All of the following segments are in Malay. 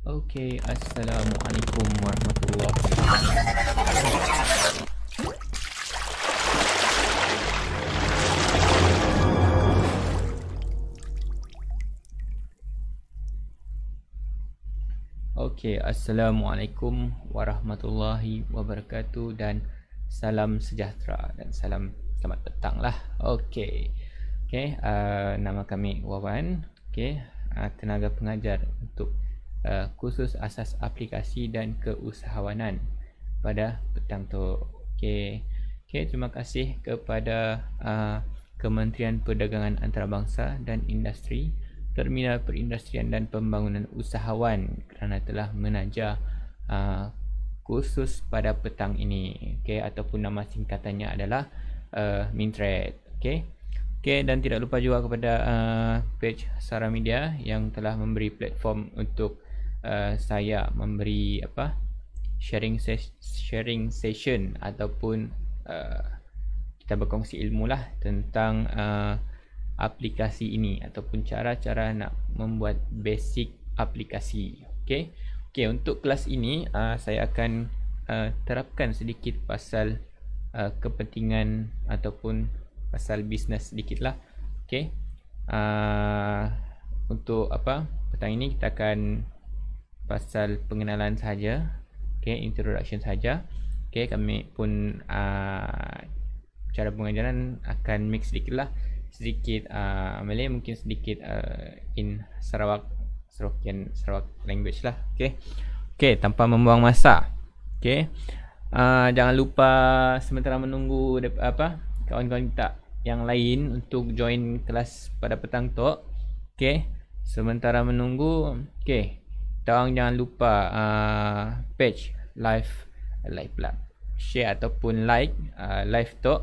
Okey, Assalamualaikum warahmatullahi wabarakatuh. Okey, Assalamualaikum warahmatullahi wabarakatuh dan salam sejahtera dan salam selamat petang lah. Okey. Nama kami Wawan. Tenaga pengajar untuk kursus asas aplikasi dan keusahawanan pada petang tu. Terima kasih kepada Kementerian Perdagangan Antarabangsa dan Industri, Terminal Perindustrian dan Pembangunan Usahawan kerana telah menaja kursus pada petang ini. Ataupun nama singkatannya adalah Mintred. Dan tidak lupa juga kepada page Sara Media yang telah memberi platform untuk saya memberi sharing session ataupun kita berkongsi ilmu lah tentang aplikasi ini ataupun cara-cara nak membuat basic aplikasi. Untuk kelas ini saya akan terapkan sedikit pasal kepentingan ataupun pasal bisnes sedikit lah. Untuk petang ini kita akan pasal pengenalan saja, introduction saja. Kami pun cara pengajaran akan mix sedikit lah, sedikit Malay, mungkin sedikit in Sarawakian Sarawak language lah. Tanpa membuang masa. Jangan lupa sementara menunggu kawan-kawan kita yang lain untuk join kelas pada petang tu. Sementara menunggu, kita orang jangan lupa page live pula, share ataupun like live tu.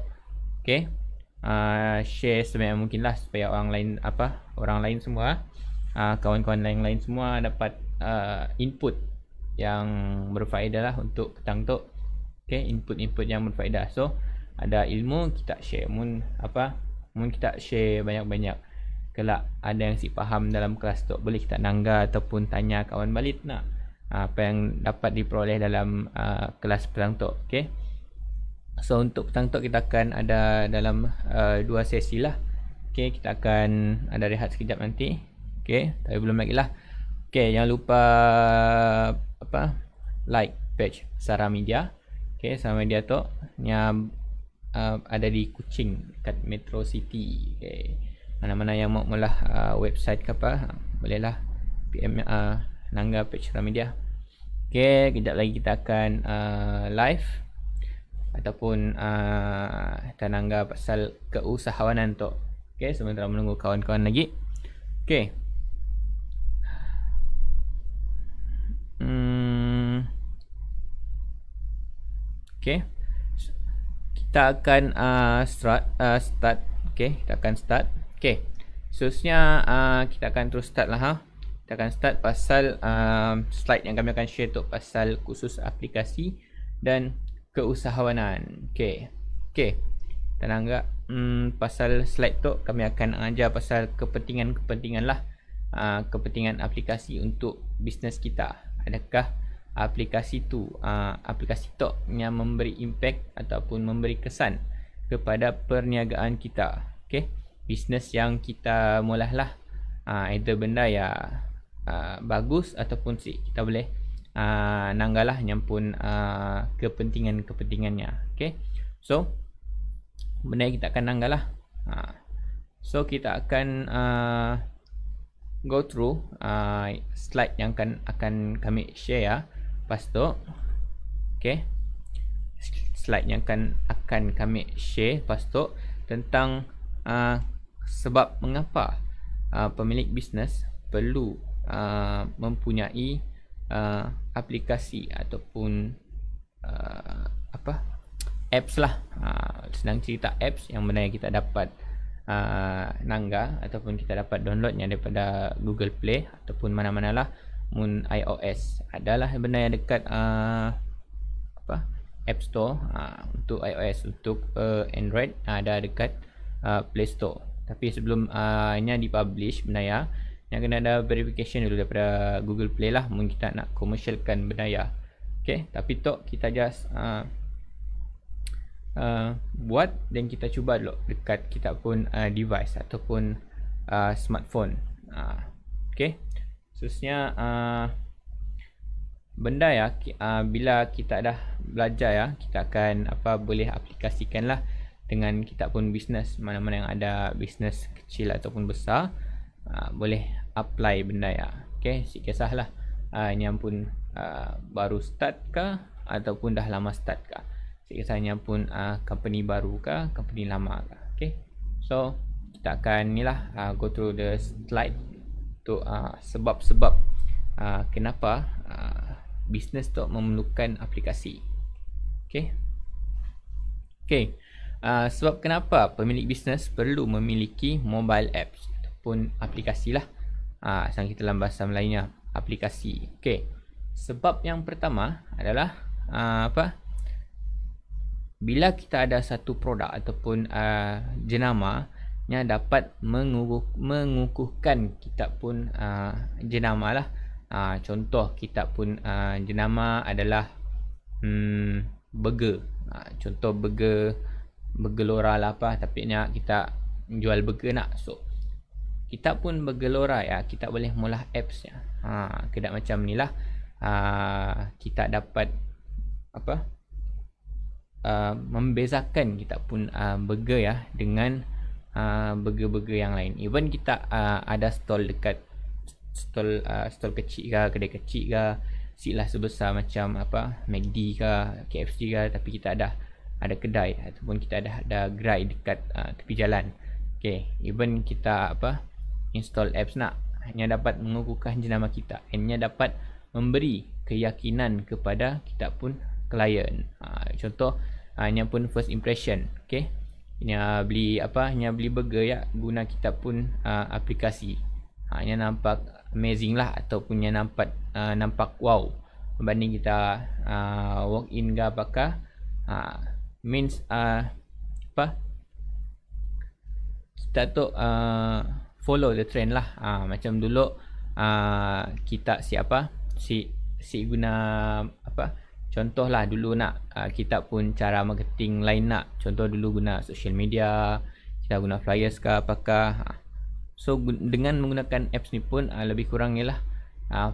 Share sebanyak mungkin lah supaya orang lain semua, kawan-kawan lain semua dapat input yang berfaedah lah untuk petang tu. Input yang berfaedah. So ada ilmu kita share, mun kita share banyak-banyak, kelak ada yang si faham dalam kelas tu, boleh kita nangga ataupun tanya kawan balik nak apa yang dapat diperoleh dalam kelas petang tu. So untuk petang tu kita akan ada dalam 2 sesi lah. Kita akan ada rehat sekejap nanti. Tapi belum lagi lah. Jangan lupa like page Sara Media. Sara Media tu ada di Kuching dekat Metro City. Mana-mana yang mau mula website ke apa, bolehlah PM Nangga page social media. Okay, kejap lagi kita akan live ataupun Nangga pasal keusahawanan tu. Okay, sementara menunggu kawan-kawan lagi. Okay. Okay, kita akan start. Okay, kita akan start. Okay, seterusnya kita akan terus start lah. Kita akan start pasal slide yang kami akan share tu pasal khusus aplikasi dan keusahawanan. Okay, tenang tak? Pasal slide tu kami akan ajar pasal kepentingan lah, kepentingan aplikasi untuk bisnes kita. Adakah aplikasi tu yang memberi impact ataupun memberi kesan kepada perniagaan kita. Okay, bisnes yang kita mulalah, either benda ya bagus ataupun kita boleh nanggalah yang pun kepentingannya. Okay, so benda yang kita akan nanggalah. So kita akan go through slide yang akan kami share ya. Lepas tu, okay, slide yang akan kami share lepas tu tentang sebab mengapa pemilik bisnes perlu mempunyai aplikasi ataupun apps lah. Senang cerita apps yang mana yang kita dapat nangga ataupun kita dapat downloadnya daripada Google Play ataupun mana-mana lah. iOS adalah benda yang dekat App Store. Untuk iOS, untuk Android ada dekat Play Store. Tapi sebelum nya dipublish benda ya, yang kena ada verification dulu daripada Google Play lah, mungkin kita nak commercialkan benda ya. Okay, tapi tu kita just buat dan kita cuba dulu dekat kita pun device ataupun smartphone. Okay, khususnya benda ya, bila kita dah belajar ya, kita akan boleh aplikasikan lah dengan kita pun bisnes, mana-mana yang ada bisnes kecil ataupun besar, boleh apply benda ya. Okay, si kisahlah yang pun baru start ke ataupun dah lama start ke, si kisahnya pun company baru ke company lama ke. Okay, so kita akan ni lah go through the slide untuk sebab-sebab kenapa bisnes tu memerlukan aplikasi. Okay, sebab kenapa pemilik bisnes perlu memiliki mobile apps ataupun aplikasi lah. Sekarang kita dalam bahasa Melayunya, aplikasi. Okay, sebab yang pertama adalah bila kita ada satu produk ataupun jenama yang dapat mengukuhkan kita pun jenama lah. Contoh kita pun jenama adalah burger. Contoh burger Lora lah tapi nak kita jual burger nak. So kita pun burger Lora ya, kita boleh mula apps ya. Kedap macam ni lah. Kita dapat membezakan kita pun burger ya dengan burger-burger yang lain. Even kita ada stall dekat stall kecil ke, kedai kecil ke, silah sebesar macam McD ke, KFC ke, tapi kita ada kedai ataupun kita ada gerai dekat tepi jalan. Okay, even kita install apps nak, hanya dapat mengukuhkan jenama kita, hanya dapat memberi keyakinan kepada kita pun klien. Contoh hanya pun first impression. Okay, hanya beli burger ya, guna kita pun aplikasi. Hanya nampak amazing lah ataupun yang nampak wow berbanding kita walk in ke apakah. Means kita tu follow the trend lah. Macam dulu kita si guna contoh lah dulu nak kita pun cara marketing lain nak. Contoh dulu guna social media, kita guna flyers ke apakah. So dengan menggunakan apps ni pun lebih kurang ialah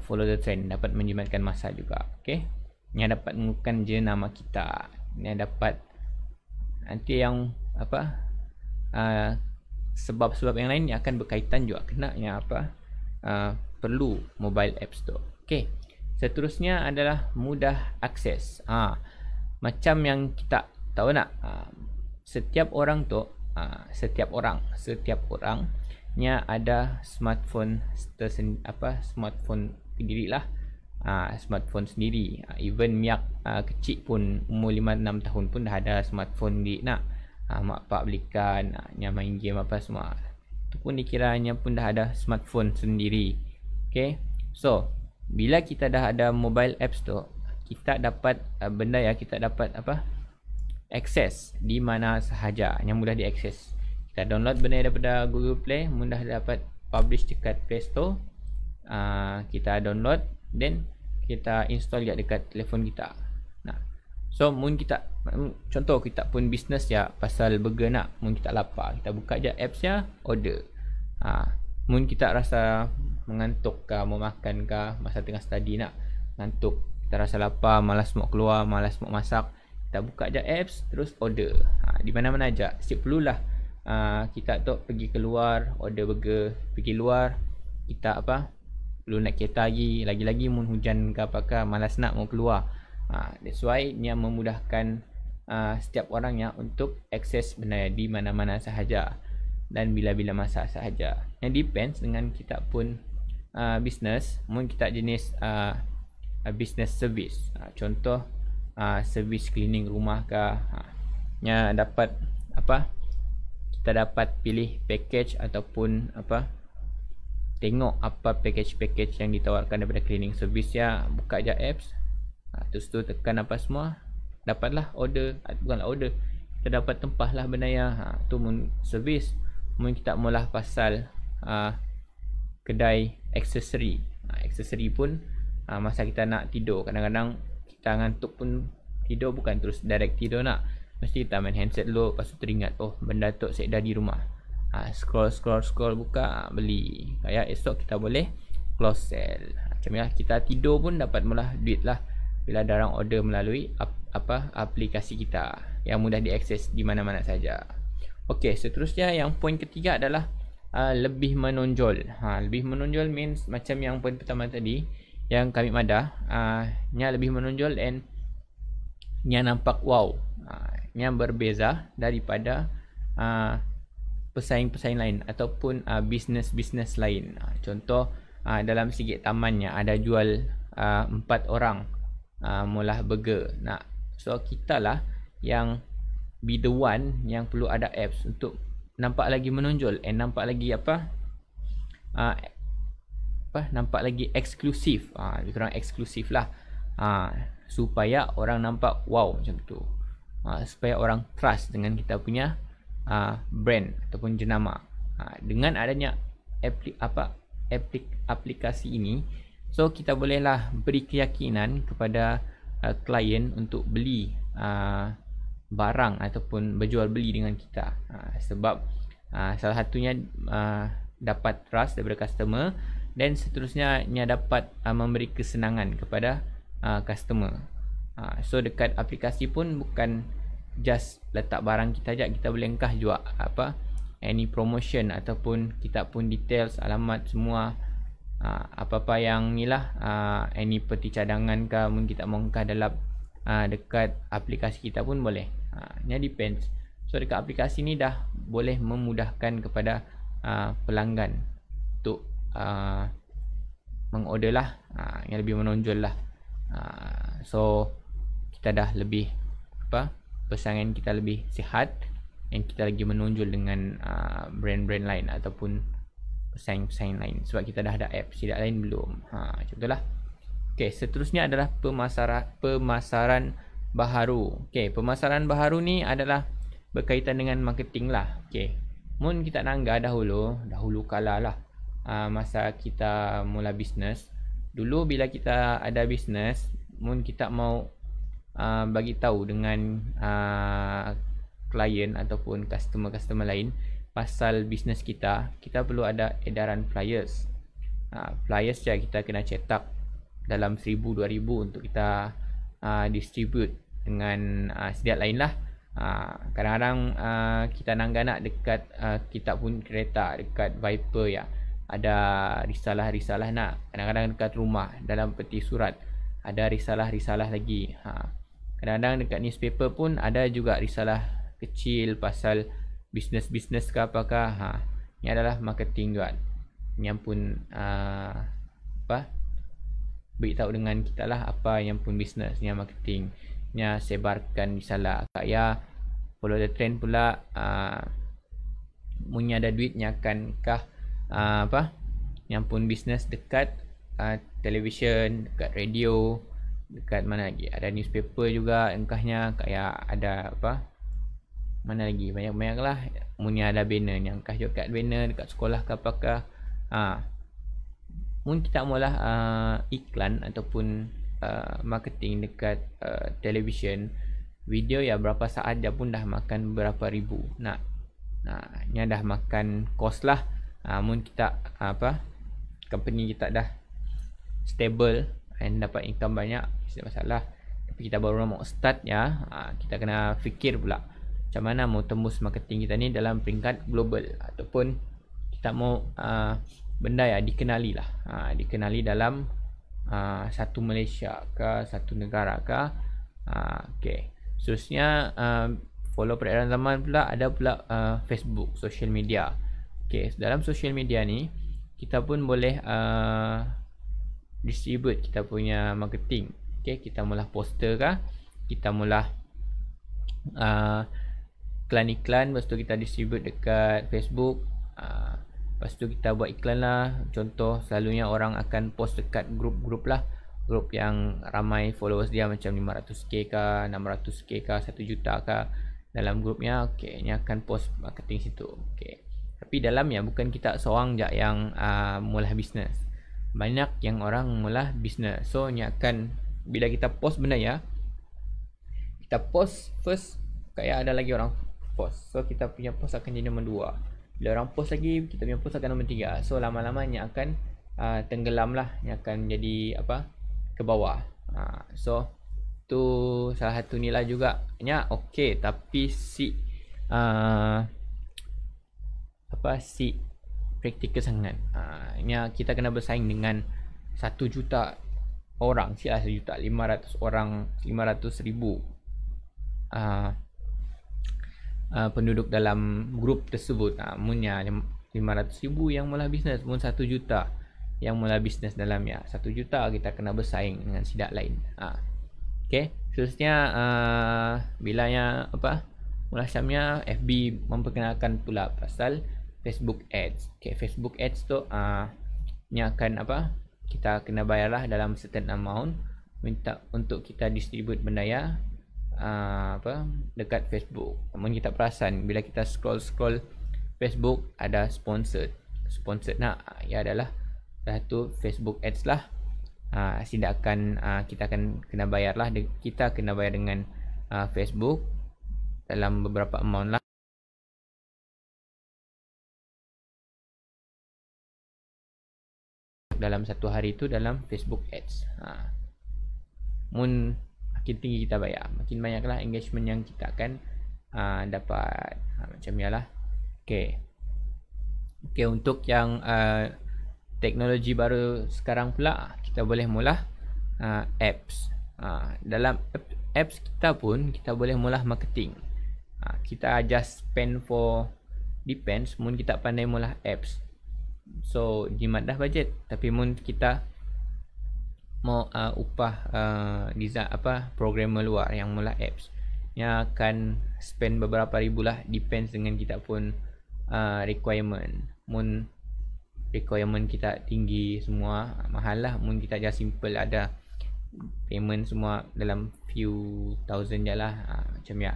follow the trend, dapat menjimatkan masa juga. Okay, yang dapat menggunakan jenama kita, yang dapat nanti yang sebab-sebab yang lain yang akan berkaitan juga kena yang perlu mobile apps tu. Okey. Seterusnya adalah mudah akses. Macam yang kita tahu nak, setiap orang tu, setiap orangnya ada smartphone smartphone sendiri lah. Smartphone sendiri. Even miak kecil pun umur 5-6 tahun pun dah ada smartphone di nak. Mak pak belikan, nya main game apa semua. Tu pun dikiranya pun dah ada smartphone sendiri. Okay. So, bila kita dah ada mobile apps tu, kita dapat kita dapat akses di mana sahaja yang mudah diakses. Kita download benda daripada Google Play, mudah dapat publish dekat Play Store. Kita download, then kita install dekat telefon kita. So contoh kita pun business ya pasal burger nak, mun kita lapar, kita buka je apps ya, order. Mun kita rasa mengantuk ke, mau makan ke, masa tengah study nak ngantuk, kita rasa lapar, malas mau keluar, malas mau masak, kita buka je apps terus order. Di mana-mana aja. Siap perlulah kita tu pergi keluar order burger, pergi luar kita perlu naik kereta lagi-lagi mun hujan ke apakah, malas nak mau keluar. That's why nya memudahkan setiap orangnya untuk akses benda di mana-mana sahaja dan bila-bila masa sahaja. Yang depends dengan kita pun business. Mun kita jenis business service, contoh service cleaning rumah ke, nya dapat kita dapat pilih package ataupun tengok apa package yang ditawarkan daripada cleaning service ya, buka je apps. Terus tu tekan apa semua, dapatlah order. Bukanlah order, kita dapat tempahlah benda ya. Tu mun servis. Mun kita mula pasal kedai aksesori. Aksesori pun masa kita nak tidur, kadang-kadang kita ngantuk pun tidur, bukan terus direct tidur nak. Mesti kita main handset dulu, lepas tu teringat, oh benda tu saya dah di rumah. Scroll buka, beli. Kayak esok kita boleh close sale. Macam ya, kita tidur pun dapat mula duit lah bila ada orang order melalui aplikasi kita yang mudah diakses di mana-mana saja. Okey, seterusnya yang poin ketiga adalah lebih menonjol. Lebih menonjol means macam yang poin pertama tadi yang kami madah, nya lebih menonjol and nya nampak wow. Nya berbeza daripada pesaing-pesaing lain ataupun bisnes-bisnes lain. Contoh dalam sikit tamannya ada jual 4 orang mula burger. So kita lah yang be the one yang perlu ada apps untuk nampak lagi menonjol and nampak lagi nampak lagi eksklusif. Lebih kurang eksklusif lah, supaya orang nampak wow macam tu, supaya orang trust dengan kita punya brand ataupun jenama. Dengan adanya aplikasi ini, so kita bolehlah beri keyakinan kepada klien untuk beli barang ataupun berjual beli dengan kita. Sebab salah satunya dapat trust daripada customer, dan seterusnya nya dapat memberi kesenangan kepada customer. So dekat aplikasi pun bukan just letak barang kita je, kita boleh engkah juga any promotion ataupun kita pun details, alamat semua, apa-apa yang ni lah, any peti cadangan ke, mungkin kita mau engkah dalam dekat aplikasi kita pun boleh. Nya depends. So dekat aplikasi ni dah boleh memudahkan kepada pelanggan untuk mengorder lah, yang lebih menonjol lah. So kita dah lebih pesanan kita lebih sihat, dan kita lagi menonjol dengan brand-brand lain ataupun pesaing-pesaing lain, sebab kita dah ada apps. Tidak lain belum. Macam itulah. Okey, seterusnya adalah pemasaran baharu. Okey, pemasaran baharu ni adalah berkaitan dengan marketing lah. Okey, mun kita nangga dahulu kala lah, masa kita mula bisnes. Dulu bila kita ada bisnes, mun kita mau bagi tahu dengan klien ataupun customer lain pasal bisnes kita perlu ada edaran flyers. Flyers je kita kena cetak dalam 1000-2000 untuk kita distribute dengan sediat lain lah. Kadang-kadang kita nangga nak dekat kita pun kereta dekat Viper ya, ada risalah-risalah nak, kadang-kadang dekat rumah dalam peti surat ada risalah-risalah lagi. Kadang-kadang dekat newspaper pun ada juga risalah kecil pasal bisnes-bisnes ke apakah. Ini adalah marketing juga. Yang pun beritahu dengan kita lah apa yang pun bisnesnya marketing. Nya sebarkan risalah. Kaya follow the trend pula. Punya ada duitnya akankah yang pun bisnes dekat televisyen, dekat radio, dekat mana lagi, ada newspaper juga engkahnya, kayak ada mana lagi, banyak-banyak lah. Punya ada banner yang engkah juga kat banner dekat sekolah ke apakah. Mungkin kita mula iklan ataupun marketing dekat televisyen, video ya berapa saat dia pun dah makan berapa ribu. Ni dah makan kos lah. Mungkin kita company kita dah stable and dapat income banyak, tidak masalah. Tapi kita baru mau start ya, kita kena fikir pula macam mana mau tembus marketing kita ni dalam peringkat global, ataupun kita mau benda ya dikenali lah, dikenali dalam satu Malaysia ke satu negara ke. Okay. Seterusnya follow peredaran zaman pula, ada pula Facebook, social media. Okay, dalam social media ni kita pun boleh distribute kita punya marketing. Okay, kita mula poster kah, kita mula iklan-iklan, lepas tu kita distribute dekat Facebook. Lepas tu kita buat iklan lah. Contoh selalunya orang akan post dekat grup-grup lah, grup yang ramai followers dia, macam 500k ke 600k ke 1 juta ke dalam grupnya. Okay, ni akan post marketing situ. Okay. Tapi dalamnya bukan kita seorang je yang mula bisnes, banyak yang orang mula bisnes. So ni akan, bila kita post benda ya, kita post first, kayak ada lagi orang post, so kita punya post akan jadi nombor 2. Bila orang post lagi, kita punya post akan nombor 3. So lama-lamanya akan tenggelam lah, ni akan jadi ke bawah. So tu salah satu nilai juga nya. Okay, tapi si praktikal sangat. Kita kena bersaing dengan 1 juta orang, siapa 1 juta, 500 orang, 500,000 penduduk dalam grup tersebut. Munnya 500,000 yang mula bisnes, mun 1 juta yang mula bisnes dalamnya. 1 juta kita kena bersaing dengan sidak lain. Okay, seterusnya bilanya mula syamnya FB memperkenalkan pula pasal Facebook Ads. Okay, Facebook Ads tu ni akan kita kena bayarlah dalam certain amount minta untuk kita distribute benda ya dekat Facebook. Namun kita perasan bila kita scroll Facebook ada sponsored ya adalah satu Facebook Ads lah. Kita akan kena bayar lah, kita kena bayar dengan Facebook dalam beberapa amount lah dalam satu hari itu dalam Facebook Ads. Mun makin tinggi kita bayar, makin banyaklah engagement yang kita akan dapat. Macam yalah. Okay, untuk yang teknologi baru sekarang pula, kita boleh mula apps. Dalam apps kita pun kita boleh mula marketing. Kita just spend for depends. Mun kita pandai mula apps, so jimat dah budget. Tapi mun kita mau upah design programmer luar yang mula apps, yang akan spend beberapa ribu lah, depends dengan kita pun requirement. Mun requirement kita tinggi semua, mahal lah. Mun kita just simple ada payment semua dalam few thousand je lah. Macam ya,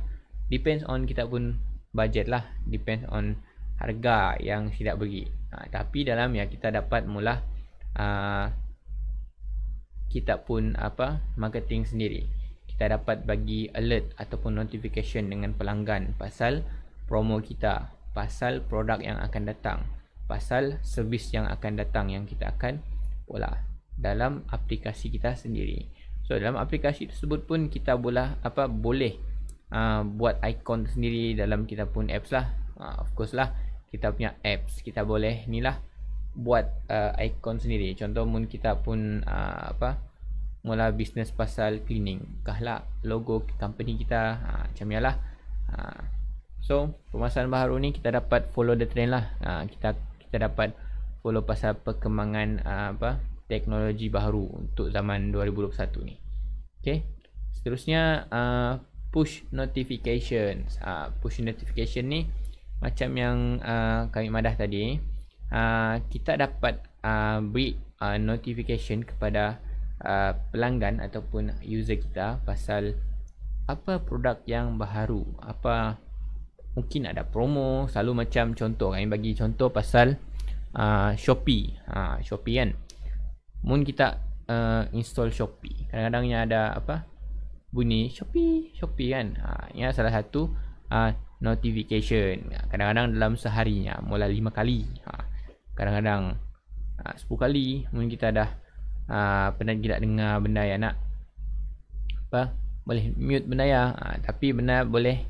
depends on kita pun budget lah, depends on harga yang tidak bagi. Tapi dalam ya kita dapat mula kita pun marketing sendiri. Kita dapat bagi alert ataupun notification dengan pelanggan pasal promo kita, pasal produk yang akan datang, pasal servis yang akan datang yang kita akan olah dalam aplikasi kita sendiri. So dalam aplikasi tersebut pun kita boleh buat ikon sendiri dalam kita pun apps lah. Of course lah, kita punya apps kita boleh ni lah buat icon sendiri. Contoh mun kita pun mula bisnes pasal cleaning, kahlah logo company kita, macam yalah. So pemasaran baharu ni kita dapat follow the trend lah. Kita dapat follow pasal perkembangan teknologi baharu untuk zaman 2021 ni. Okay, seterusnya push notifications. Push notification ni macam yang kami madah tadi, kita dapat beri notification kepada pelanggan ataupun user kita pasal apa produk yang baharu, apa mungkin ada promo. Selalu macam contoh, kami bagi contoh pasal Shopee. Shopee kan, mun kita install Shopee, kadang-kadangnya ada bunyi Shopee kan. Ini salah satu notification. Kadang-kadang dalam seharinya mula 5 kali, kadang-kadang 10 kali. Mungkin kita dah pernah tidak dengar benda yang nak boleh mute benda ya, tapi benda boleh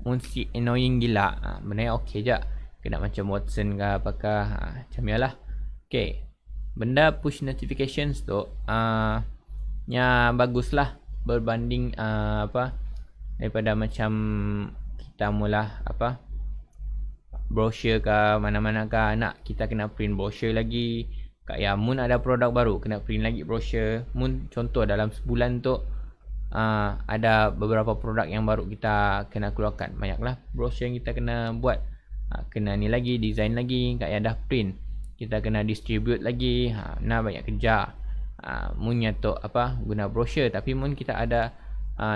mesti annoying gila, benda yang okey je, kena macam Watson ke apakah, macam yalah. Okay, benda push notifications tu nya baguslah berbanding daripada macam kita mula brochure ke mana-mana ke, nak kita kena print brochure lagi. Kak mun ada produk baru kena print lagi brochure. Mun contoh dalam sebulan tu ada beberapa produk yang baru kita kena keluarkan, banyaklah brochure yang kita kena buat. Kena ni lagi, design lagi, kak dah print, kita kena distribute lagi. Nah banyak kerja. Mun tu guna brochure, tapi mun kita ada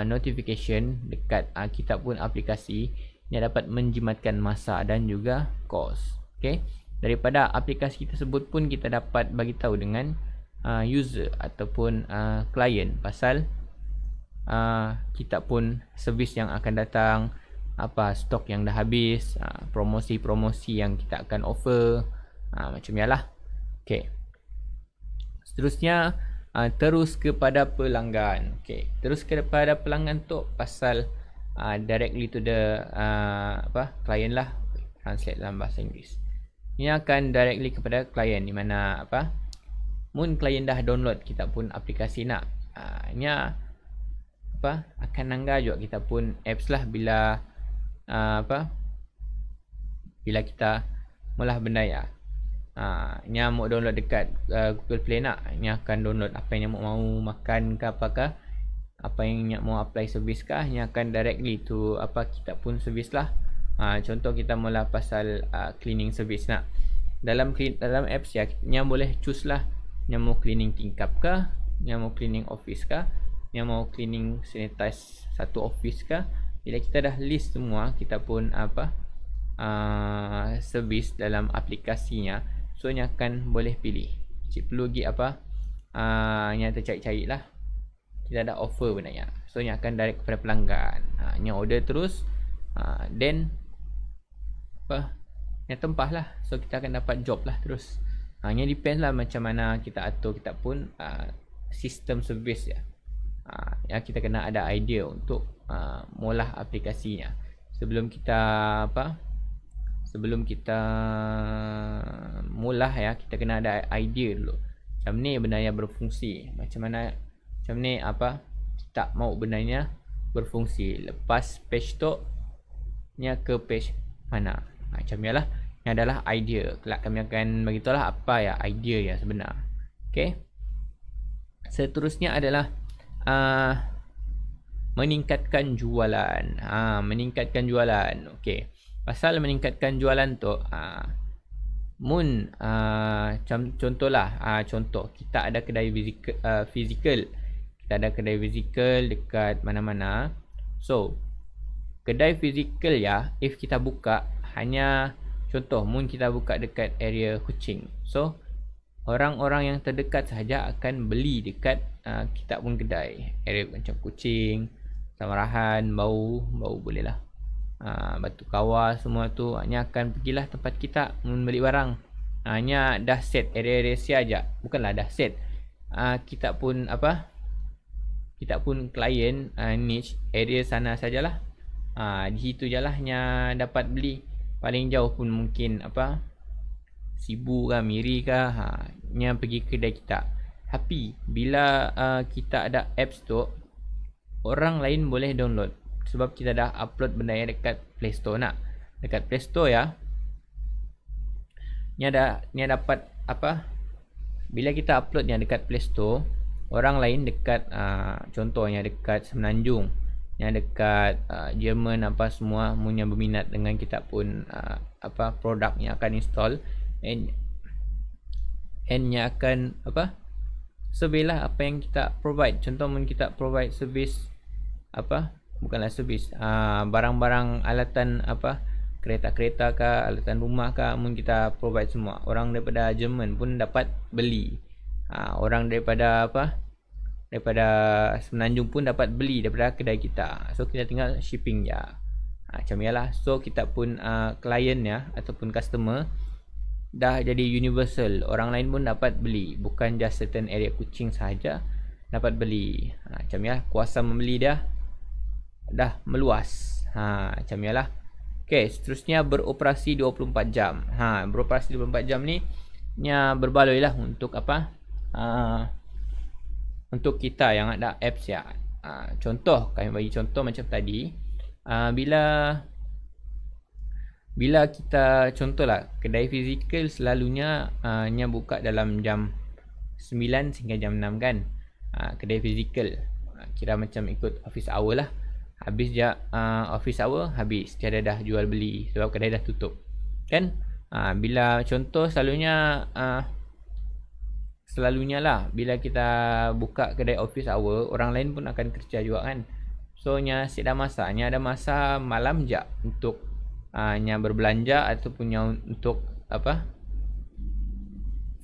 notification dekat kita pun aplikasi yang dapat menjimatkan masa dan juga kos. Okay, daripada aplikasi tersebut pun kita dapat bagi tahu dengan user ataupun klien pasal kita pun servis yang akan datang, stok yang dah habis, promosi-promosi yang kita akan offer, macam yalah. Okay, seterusnya terus kepada pelanggan. Okay, terus kepada pelanggan tu pasal directly to the client lah, translate dalam bahasa Inggeris. Ini akan directly kepada klien, di mana mun klien dah download kita pun aplikasi nak, ini akan nangga juga kita pun apps lah bila bila kita mulah benda ya. Ini mau download dekat Google Play nak, ini akan download apa yang mau makan ke apakah, apa yang mau apply service kah, ini akan directly to kita pun service lah. Contoh kita mula pasal cleaning service nak, dalam apps ya, yang boleh choose lah, yang mau cleaning tingkap kah, yang mau cleaning office kah, yang mau cleaning sanitize satu office kah. Bila kita dah list semua, kita pun service dalam aplikasinya, so nya akan boleh pilih. Cik perlu lagi yang tercari-cari lah, kita ada offer benarnya, so nya akan direct kepada pelanggan. Nya order terus, then yang tempah lah, so kita akan dapat job lah terus. Nya depends lah macam mana kita atur kita pun sistem servis ya. Ya kita kena ada idea untuk mula aplikasinya sebelum kita mula ya. Kita kena ada idea dulu, macam ni benda yang berfungsi, macam mana, macam ni kita mau benarnya berfungsi. Lepas page tu nya ke page mana, macam yalah. Ini adalah idea. Kelak kami akan beritahulah apa ya idea ya sebenar. Okay, seterusnya adalah meningkatkan jualan. Meningkatkan jualan. Okay, pasal meningkatkan jualan tu, mun contohlah, contoh kita ada kedai fizikal, kita ada kedai fizikal dekat mana-mana. So kedai fizikal ya, if kita buka, hanya contoh mun kita buka dekat area Kuching, so orang-orang yang terdekat sahaja akan beli dekat kita pun kedai area macam Kuching, Samarahan, Bau boleh lah, Batu Kawah, semua tu hanya akan pergilah tempat kita membeli barang. Hanya dah set area-area saja, bukanlah dah set, kita pun kita pun klien niche area sana sajalah. Di situ je lah nya dapat beli. Paling jauh pun mungkin Sibu kah, Miri kah, nya pergi kedai kita. Tapi bila kita ada apps tu, orang lain boleh download sebab kita dah upload benda yang dekat Play Store nak. Dekat Play Store ya. Ni dapat apa? Bila kita upload yang dekat Play Store, orang lain dekat contohnya dekat Semenanjung, yang dekat Jerman apa semua punya berminat dengan kita pun apa produk yang akan install and nya akan apa survey lah apa yang kita provide. Contoh mun kita provide service apa, bukanlah service, barang-barang alatan apa, kereta-kereta kah, alatan rumah kah, mun kita provide semua. Orang daripada Jerman pun dapat beli. Orang daripada apa, daripada Semenanjung pun dapat beli daripada kedai kita. So kita tinggal shipping je. Macam yalah. So kita pun client ya ataupun customer dah jadi universal. Orang lain pun dapat beli, bukan just certain area Kuching sahaja dapat beli. Macam ya, kuasa membeli dia dah meluas. Macam yalah. Okey, seterusnya beroperasi 24 jam. Beroperasi 24 jam ni nya berbaloi lah untuk apa? Untuk kita yang ada apps ya. Contoh, kami bagi contoh macam tadi. Bila kita contohlah kedai fizikal selalunya nya buka dalam jam 9 hingga jam 6 kan. Kedai fizikal kira macam ikut office hour lah. Habis je office hour, habis tiada dah jual beli sebab kedai dah tutup kan. Bila contoh selalunya lah bila kita buka kedai office hour, orang lain pun akan kerja juga kan. So nya ada masa malam je untuk nya berbelanja ataupun nya untuk apa,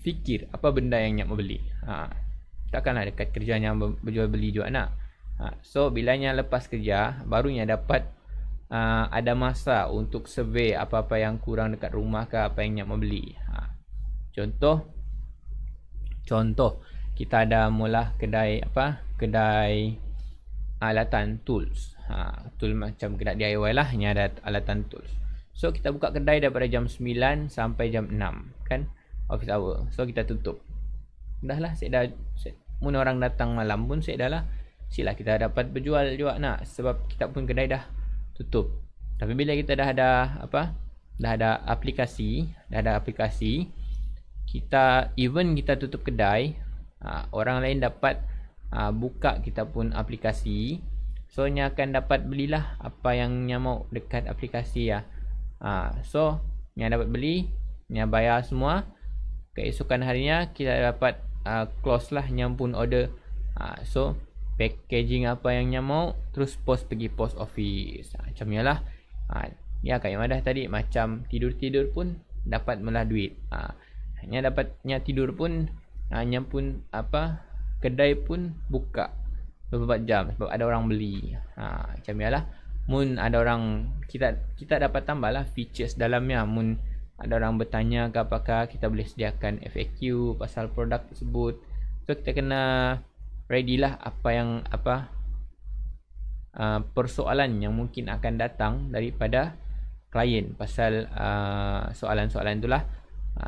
fikir apa benda yang nak mau beli. Takkanlah dekat kerjanya berjual beli juga nak. So bilanya lepas kerja barunya dapat ada masa untuk survey apa-apa yang kurang dekat rumah ke, apa yang nak mau beli. Contoh kita ada mula kedai apa, kedai alatan tools. Tool macam kedai DIY lah, ni ada alatan tools. So kita buka kedai daripada jam 9 sampai jam 6 kan, office hour. So kita tutup. Dah lah, saya dah mun orang datang malam pun saya dah lah, silah kita dapat berjual juga nak, sebab kita pun kedai dah tutup. Tapi bila kita dah ada apa, dah ada aplikasi, kita even kita tutup kedai, orang lain dapat buka kita pun aplikasi. So nya akan dapat belilah apa yang nya mau dekat aplikasi ya. So nya dapat beli, nya bayar semua. Keesokan harinya kita dapat close lah nya pun order. So packaging apa yang nya mau, terus post pergi post office. Macam yalah. Ya kayak madah tadi, macam tidur-tidur pun dapat melah duit. Nya dapatnya tidur pun nya pun apa, kedai pun buka 24 jam sebab ada orang beli. Macam yalah. Mun ada orang, kita dapat tambahlah features dalamnya. Mun ada orang bertanya ke apakah, kita boleh sediakan FAQ pasal produk tersebut. So kita kena ready lah apa yang persoalan yang mungkin akan datang daripada klien pasal soalan-soalan itulah.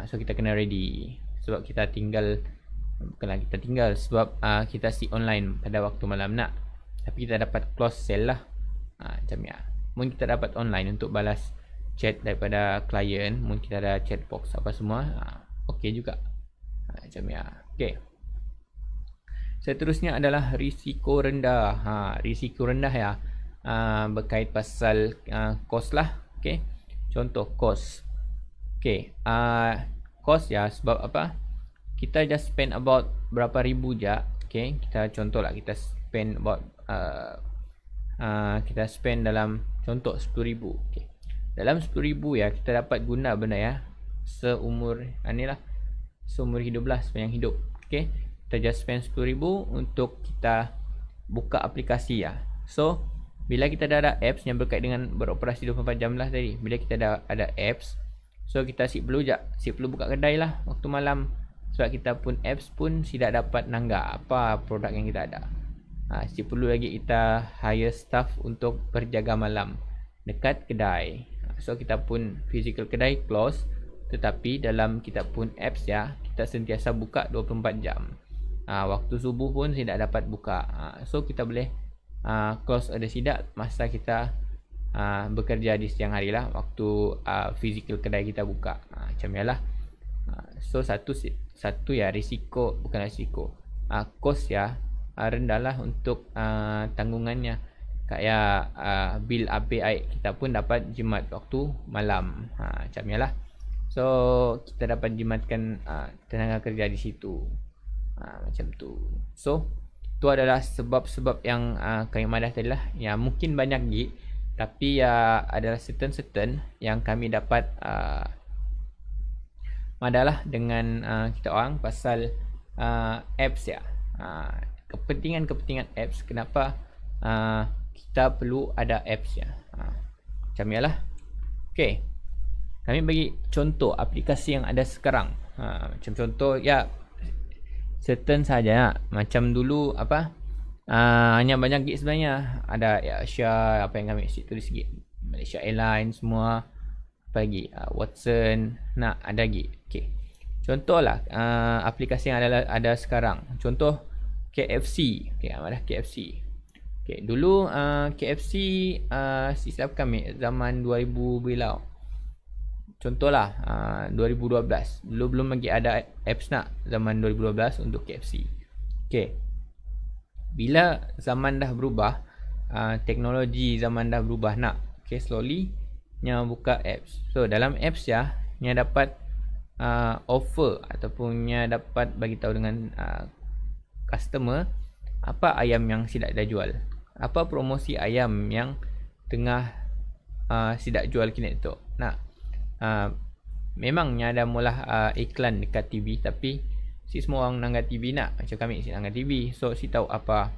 So kita kena ready sebab kita tinggal, bukanlah kita tinggal, sebab kita si online pada waktu malam nak, tapi kita dapat close sale lah. Macam ya, mungkin kita dapat online untuk balas chat daripada klien, mungkin kita ada chat box apa semua, okey juga. Macam ya. Okey, seterusnya adalah risiko rendah. Risiko rendah ya, berkait pasal kos lah. Okey, contoh kos. Okey, kos ya, sebab apa, kita just spend about berapa ribu je. Okay, kita contoh lah, kita spend about kita spend dalam contoh 10,000. Okay, dalam 10,000 ya, kita dapat guna benda ya seumur inilah, seumur hidup lah, sepanjang hidup. Okay, kita just spend 10,000 untuk kita buka aplikasi ya. So bila kita dah ada apps yang berkait dengan beroperasi 24 jam lah tadi, bila kita dah ada apps, so kita perlu buka kedai lah waktu malam. Sebab kita pun apps pun tidak dapat nanggak apa produk yang kita ada. Perlu lagi kita hire staff untuk berjaga malam dekat kedai. So kita pun physical kedai close, tetapi dalam kita pun apps ya, kita sentiasa buka 24 jam. Waktu subuh pun tidak dapat buka. So kita boleh close ada sidak masa kita bekerja di siang hari lah, waktu physical kedai kita buka. Macam ni lah. So satu ya risiko, bukan risiko, cost ya rendah lah untuk tanggungannya. Kayak bil api air kita pun dapat jimat waktu malam. Macam ni lah. So kita dapat jimatkan tenaga kerja di situ. Macam tu. So tu adalah sebab-sebab yang kami madah tadi lah. Ya mungkin banyak gig, tapi ya adalah certain yang kami dapat madalah dengan kita orang pasal apps ya. Kepentingan apps, kenapa kita perlu ada apps ya. Macam ni lah. Okay, kami bagi contoh aplikasi yang ada sekarang. Macam contoh ya, certain saja. Macam dulu hanya banyak gig sebenarnya. Ada Asia, apa yang kami tulis gig, Malaysia Airlines semua. Apa lagi, Watson, ada gig. Okay, contohlah aplikasi yang ada sekarang. Contoh KFC. Okay, ada KFC. Okay, dulu KFC silap kami zaman 2000 bila. Contohlah 2012. Dulu belum lagi ada apps zaman 2012 untuk KFC. Okay, bila zaman dah berubah, teknologi zaman dah berubah okay, slowly nya buka apps. So dalam apps ya, nya dapat offer ataupun nya dapat bagi tahu dengan customer apa ayam yang sidak dah jual, apa promosi ayam yang tengah sidak jual kini tu. Memangnya ada mula iklan dekat TV, tapi si semua orang nangga TV macam kami si nangga TV. So si tahu apa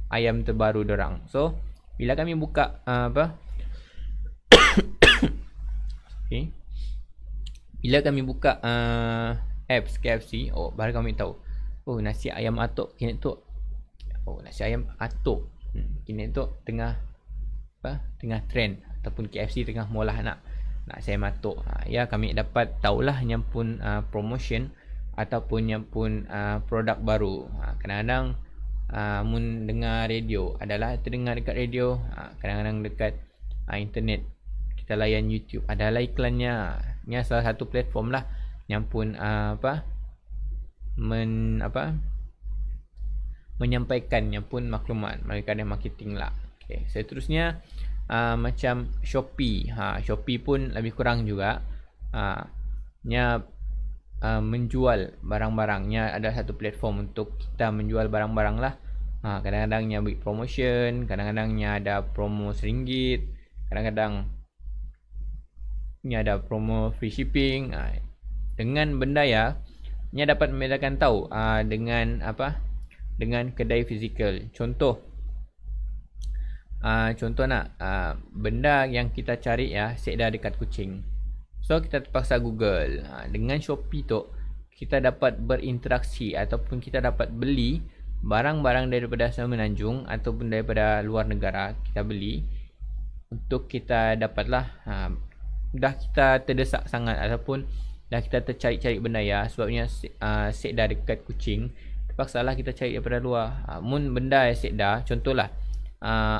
ayam terbaru dorang. So bila kami buka okay, bila kami buka apps KFC, baru kami tahu nasi ayam atuk kini tu. Nasi ayam atuk kini tu tengah trend, ataupun KFC tengah mula nak saya matuk. Ya kami dapat tahulah yang pun promotion ataupun yang pun produk baru. Kadang-kadang mun dengar radio, adalah terdengar dekat radio, kadang-kadang dekat internet kita layan YouTube, adalah iklannya. Ini salah satu platform lah yang pun menyampaikan yang pun maklumat, mereka ada marketing lah. Okay, seterusnya macam Shopee. Shopee pun lebih kurang juga menjual barang-barangnya. Ada satu platform untuk kita menjual barang-barang lah. Kadang-kadangnya bagi promotion, kadang-kadangnya ada promo RM1, kadang-kadang ni ada promo free shipping. Dengan benda ya, ni dapat membedakan tahu dengan dengan kedai fizikal. Contoh benda yang kita cari ya, sekedar dekat Kuching. So kita terpaksa Google. Dengan Shopee tu kita dapat berinteraksi ataupun kita dapat beli barang-barang daripada Semenanjung ataupun daripada luar negara. Kita beli untuk kita dapatlah dah kita terdesak sangat ataupun dah kita tercari-cari benda ya, sebabnya sekedar dekat Kuching, terpaksalah kita cari daripada luar. Mun benda sekedar, contohlah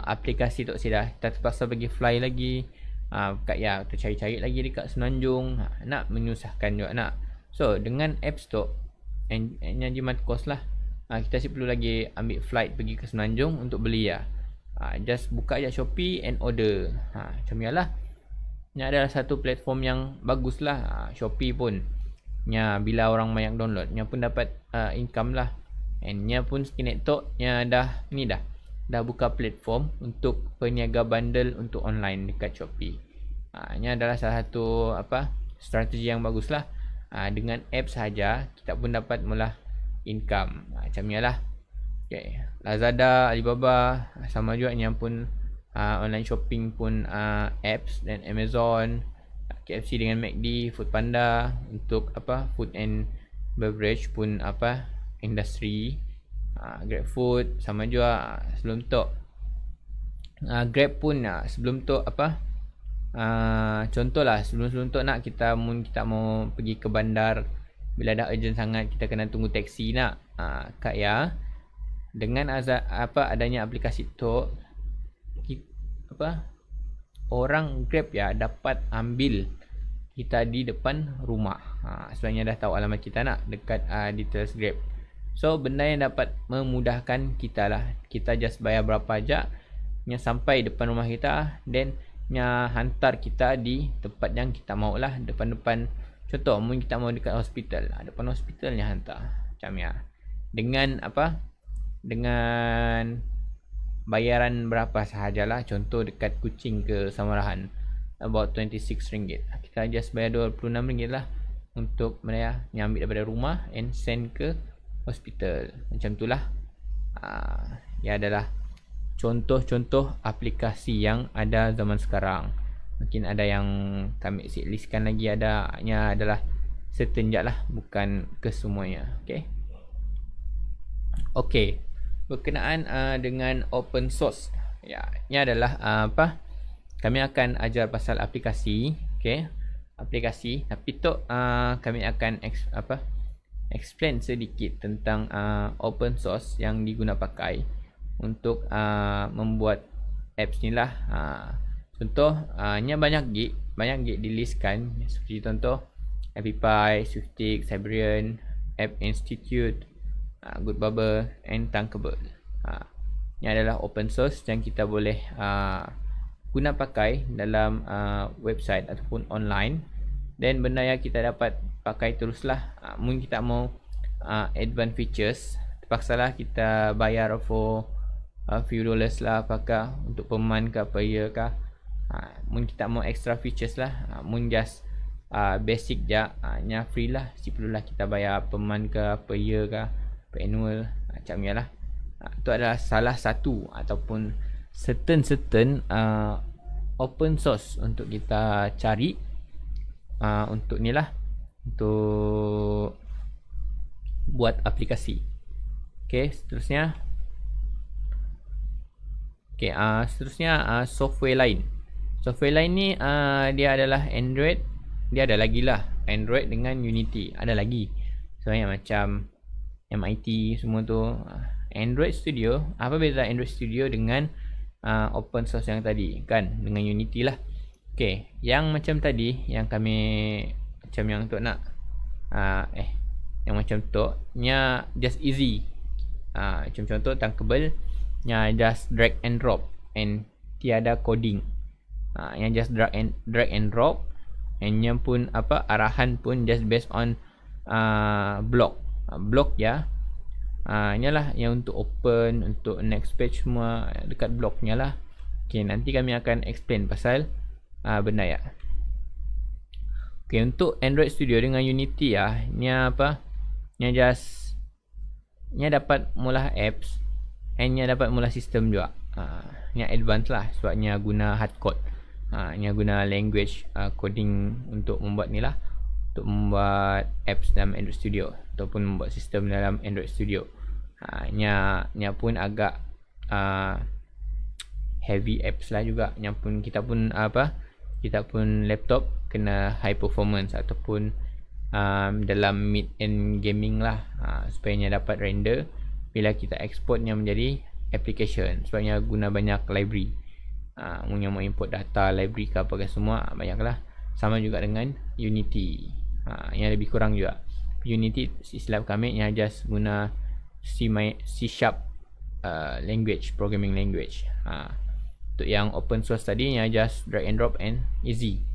aplikasi tu sekedar, kita terpaksa bagi fly lagi kita cari-cari lagi dekat Semenanjung. Nak menyusahkan juga So dengan apps tu yang jimat kos lah, kita si perlu lagi ambil flight pergi ke Semenanjung untuk beli ya. Just buka je Shopee and order. Macam ni lah. Ini adalah satu platform yang bagus lah. Shopee pun bila orang banyak download, nya pun dapat income lah. And nya pun sekinet tu dah buka platform untuk peniaga bundle untuk online dekat Shopee. Ini adalah salah satu strategi yang bagus lah. Dengan apps saja kita pun dapat mula income. Macam ni lah. Okay. Lazada, Alibaba sama juga yang pun online shopping pun apps, dan Amazon, KFC dengan McD, Foodpanda untuk food and beverage pun industri. GrabFood sama juga sebelum tu. Grab pun sebelum tu contohlah sebelum tu nak kita mau pergi ke bandar, bila dah urgent sangat kita kena tunggu taksi nak, Kak ya, dengan adanya aplikasi tu orang Grab ya dapat ambil kita di depan rumah. Sebenarnya dah tahu alamat kita nak dekat details Grab. So benda yang dapat memudahkan kita lah. Kita just bayar berapa pajak, nya sampai depan rumah kita, then nya hantar kita di tempat yang kita mau lah, depan-depan. Contoh, mungkin kita mau dekat hospital, depan hospitalnya hantar. Macam ya. Dengan dengan bayaran berapa sahajalah. Contoh dekat Kuching ke Samarahan, about RM26. Kita just bayar RM26 lah untuk mereka yang ambil daripada rumah and send ke hospital. Macam itulah. Ya adalah contoh-contoh aplikasi yang ada zaman sekarang. Mungkin ada yang kami listkan lagi, adanya adalah setenjak lah, bukan kesemuanya. Okay. Berkenaan dengan open source. Ya, ini adalah kami akan ajar pasal aplikasi. Aplikasi. Tapi tu kami akan explain sedikit tentang open source yang diguna pakai untuk membuat apps ni lah. Contoh, nya banyak gig dilistkan, seperti contoh AppyPie, Swiftick, Cyberian, App Institute, Goodbubble and Tankable. Ini adalah open source yang kita boleh guna pakai dalam website ataupun online. Dan benda yang kita dapat pakai teruslah. Mungkin kita mau advanced features, terpaksalah kita bayar for a few dollars lah, apakah untuk per month ke apa ya ke. Mungkin kita mau extra features lah, mungkin just basic je, nya free lah. Si perlulah kita bayar per month ke per year ke per annual, macam ni lah. Itu adalah salah satu ataupun certain open source untuk kita cari untuk ni lah, untuk buat aplikasi. Seterusnya software lain. Software lain ni dia adalah Android. Dia ada lagi lah Android dengan Unity. Ada lagi sebenarnya macam MIT semua tu. Android Studio. Apa beza Android Studio dengan open source yang tadi kan, dengan Unity lah. Yang macam tadi, yang kami macam yang tu nak yang macam tu nya just easy. Macam contoh Tankable nya just drag and drop and tiada coding. Yang just drag and drop, and nya pun arahan pun just based on block ya. Inilah yang untuk open, untuk next page semua dekat bloknya lah. Nanti kami akan explain pasal benda ya. Untuk Android Studio dengan Unity ya, nya nya dapat mula apps and nya dapat mula sistem juga. Nya advance lah sebabnya guna hardcode. Nya guna language coding untuk membuat ni lah, untuk membuat apps dalam Android Studio ataupun membuat sistem dalam Android Studio. Nya pun agak heavy apps lah juga. Nya pun kita pun laptop kena high performance ataupun dalam mid end gaming lah, supaya nya dapat render bila kita exportnya menjadi application. Sebabnya guna banyak library. Yang mau import data library ke apa ke semua banyak lah. Sama juga dengan Unity, yang lebih kurang juga. Unity silap kami yang just guna C# language, programming language. Untuk yang open source tadi yang just drag and drop and easy.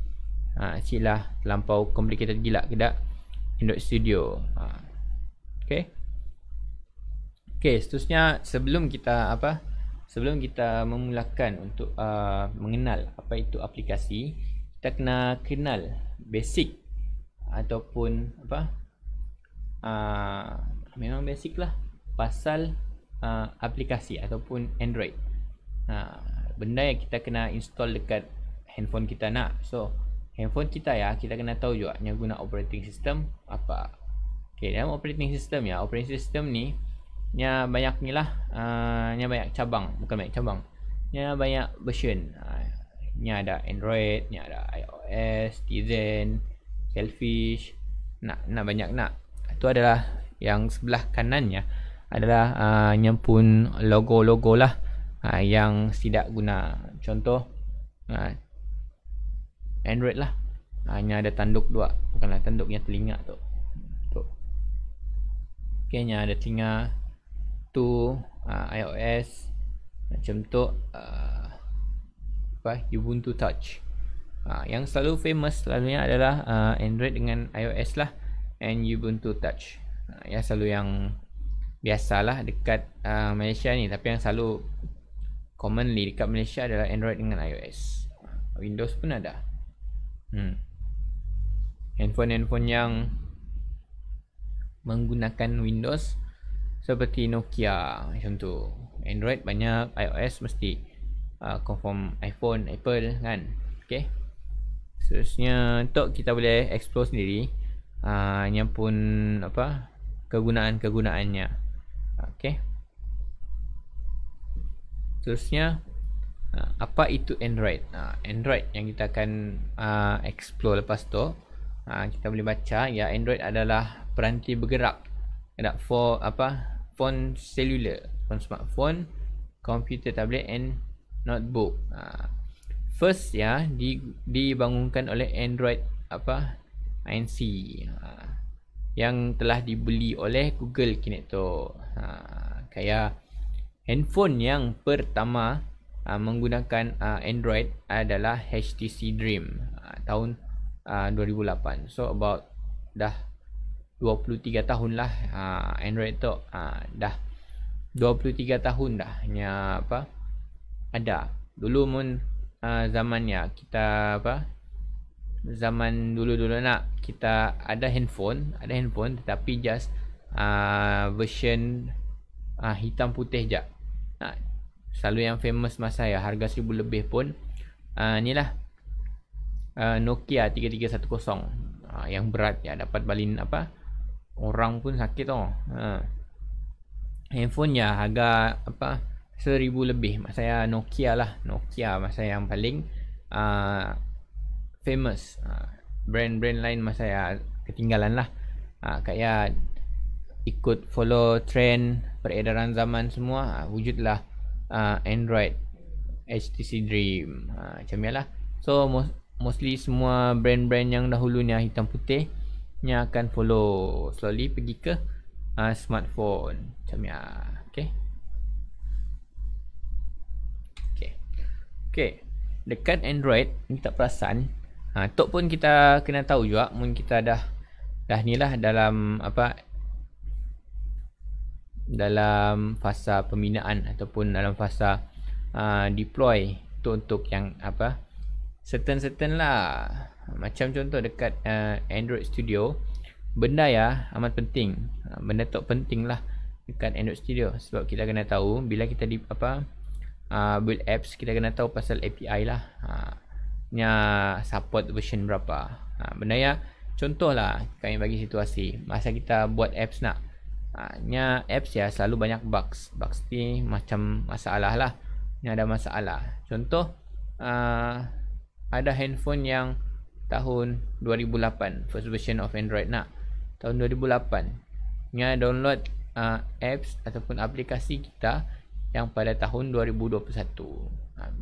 Silah terlampau complicated gila ke tak Android Studio. Seterusnya sebelum kita memulakan untuk mengenal apa itu aplikasi, kita kena kenal basic ataupun memang basic lah pasal aplikasi ataupun Android. Benda yang kita kena install dekat handphone kita nak. So handphone kita ya, kita kena tahu juga yang guna operating system apa. Dalam operating system ya, operating system ni nya banyak ni lah, nya banyak cabang, bukan banyak cabang, nya banyak version. Ni ada Android, ni ada iOS, Tizen, Selfish. Nak banyak nak. Itu adalah yang sebelah kanannya adalah pun logo-logo lah yang tidak guna. Contoh Android lah, hanya ada tanduk dua, bukanlah tanduknya telinga tu. Okay, nya ada telinga tu. iOS macam tu, Ubuntu Touch. Yang selalu famous selalunya adalah Android dengan iOS lah, and Ubuntu Touch. Yang selalu yang biasalah dekat Malaysia ni, tapi yang selalu commonly dekat Malaysia adalah Android dengan iOS. Windows pun ada. Handphone yang menggunakan Windows seperti Nokia macam tu. Android banyak, iOS mesti confirm iPhone, Apple kan. Okay. Seterusnya untuk kita boleh explore sendiri yang pun kegunaan-kegunaannya. Okay. Seterusnya apa itu Android? Android yang kita akan explore lepas tu. Kita boleh baca ya, Android adalah peranti bergerak for phone cellular, phone smartphone, computer tablet and notebook. First ya dibangunkan oleh Android Inc. Yang telah dibeli oleh Google Kinecto. Kayak handphone yang pertama menggunakan Android adalah HTC Dream tahun 2008. So about dah 23 tahun lah Android tu. Dah 23 tahun dah ada. Dulu pun zamannya kita zaman dulu-dulu nak kita ada handphone tetapi just version hitam putih je. Selalu yang famous masa ya, harga 1000 lebih pun inilah Nokia 3310 yang berat ya, dapat balin orang pun sakit tu. Handphone ya harga 1000 lebih. Masa saya Nokia lah, Nokia masa yang paling famous. Brand-brand lain masa saya ketinggalan lah. Kayak ikut follow trend peredaran zaman semua, wujudlah Android HTC Dream macam ni lah. So mostly semua brand-brand yang dahulunya hitam putih nya akan follow slowly pergi ke smartphone macam ni. Okay. Dekat Android ni tak perasan, tok pun kita kena tahu juga mun kita dah ni lah dalam dalam fasa pembinaan ataupun dalam fasa deploy tu untuk yang certain lah. Macam contoh dekat Android Studio, benda ya amat penting. Benda tu penting lah dekat Android Studio, sebab kita kena tahu bila kita di build apps, kita kena tahu pasal API lah, nya support version berapa. Benda ya contoh lah, kami bagi situasi masa kita buat apps nak nya apps ya selalu banyak bugs ni macam masalah lah, nya ada masalah. Contoh ada handphone yang tahun 2008 first version of Android nak tahun 2008 nya download apps ataupun aplikasi kita yang pada tahun 2021.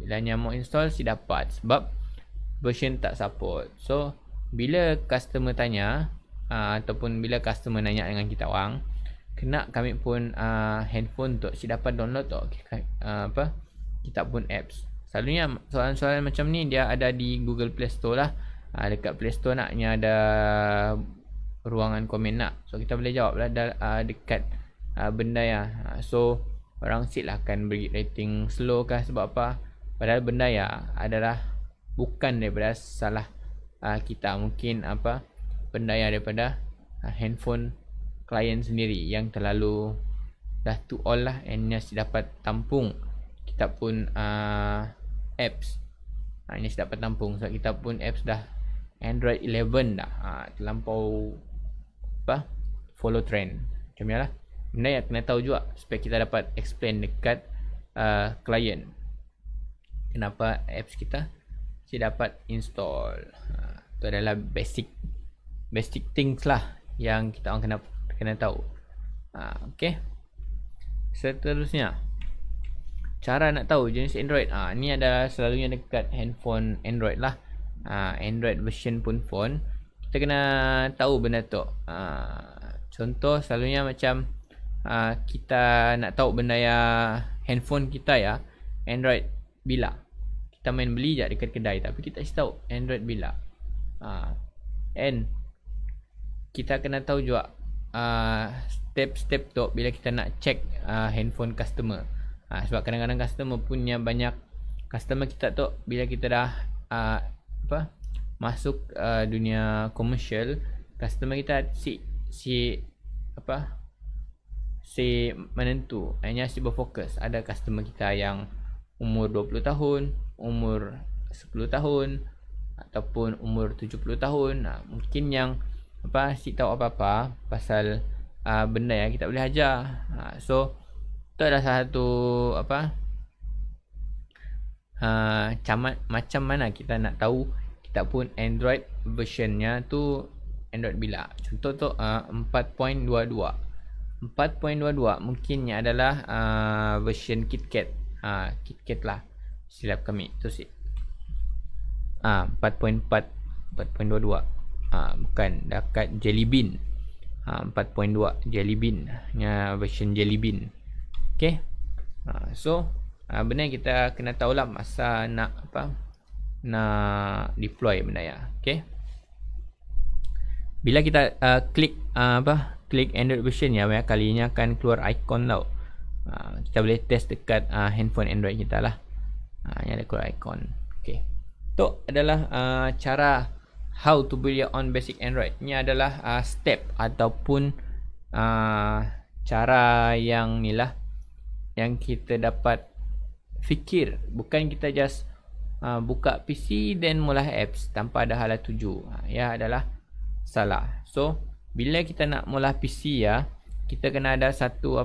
Bila nya mau install si dapat, sebab version tak support. So bila customer tanya ataupun bila customer nanya dengan kita orang, kena kami pun handphone tu si dapat download tu kita pun apps. Selalunya soalan-soalan macam ni dia ada di Google Play Store lah. Dekat Play Store naknya ada ruangan komen nak, so kita boleh jawab lah dekat benda ya. So orang sit lah akan beri rating slow kah sebab apa, padahal benda ya adalah bukan daripada salah kita, mungkin benda ya daripada handphone klien sendiri yang terlalu dah too old lah, and just dapat tampung kita pun apps hanya dapat tampung. So kita pun apps dah Android 11 dah terlampau follow trend macam ni lah. Benda yang kena tahu juga supaya kita dapat explain dekat klien kenapa apps kita cik dapat install. Itu adalah basic things lah yang kita orang kena tahu. Okay. Seterusnya, cara nak tahu jenis Android. Ni adalah selalunya dekat handphone Android lah. Android version pun phone, kita kena tahu benda tu. Contoh selalunya macam kita nak tahu benda yang handphone kita ya, Android bila. Kita main beli je dekat kedai, tapi kita kasi tahu Android bila. And kita kena tahu juga step-step tu bila kita nak check handphone customer. Sebab kadang-kadang customer punya banyak customer kita tu, bila kita dah masuk dunia komersial, customer kita si menentu, hanya si berfokus. Ada customer kita yang umur 20 tahun, umur 10 tahun ataupun umur 70 tahun. Mungkin yang si tahu apa-apa pasal benda yang kita boleh ajar. So itu adalah satu macam mana kita nak tahu kita pun Android versionnya tu Android bila. Contoh tu 4.22 mungkinnya adalah version KitKat. KitKat lah, silap kami tu sih. 4.4 4.22 bukan, dekat Jelly Bean. 4.2 Jelly Bean nya version Jelly Bean. Okay. So benda yang kita kena tahu lah masa nak nak deploy benda ya. Okay. Bila kita klik Android version ya, banyak kalinya akan keluar ikon tau. Kita boleh test dekat handphone Android kita lah. Yang ada keluar ikon. Okay. Itu adalah cara how to build your own basic Android. Ini adalah step ataupun cara yang ni lah yang kita dapat fikir. Bukan kita just buka PC dan mula apps tanpa ada hala tuju. Ya adalah salah. So bila kita nak mula PC ya, kita kena ada satu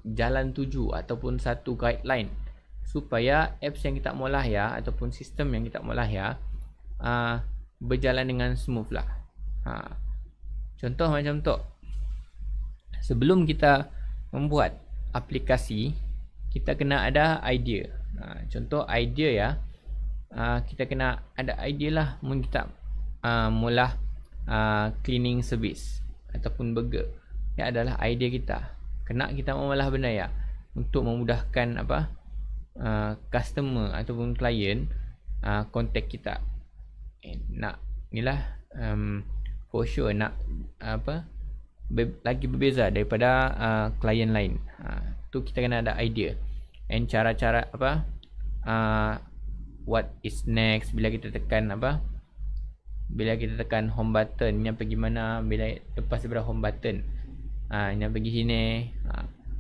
jalan tuju ataupun satu guideline supaya apps yang kita mula ya ataupun sistem yang kita mula ya berjalan dengan smooth lah. Contoh macam tu, sebelum kita membuat aplikasi, kita kena ada idea. Contoh idea ya, kita kena ada idea lah mun kita mula cleaning service ataupun burger. Ya adalah idea kita. Kena kita memalah benda ya untuk memudahkan customer ataupun klien contact kita. Nak inilah for sure nak lagi berbeza daripada klien lain. Tu kita kena ada idea. And cara-cara what is next bila kita tekan bila kita tekan home button, yang pergi mana, bila lepas daripada home button yang pergi sini,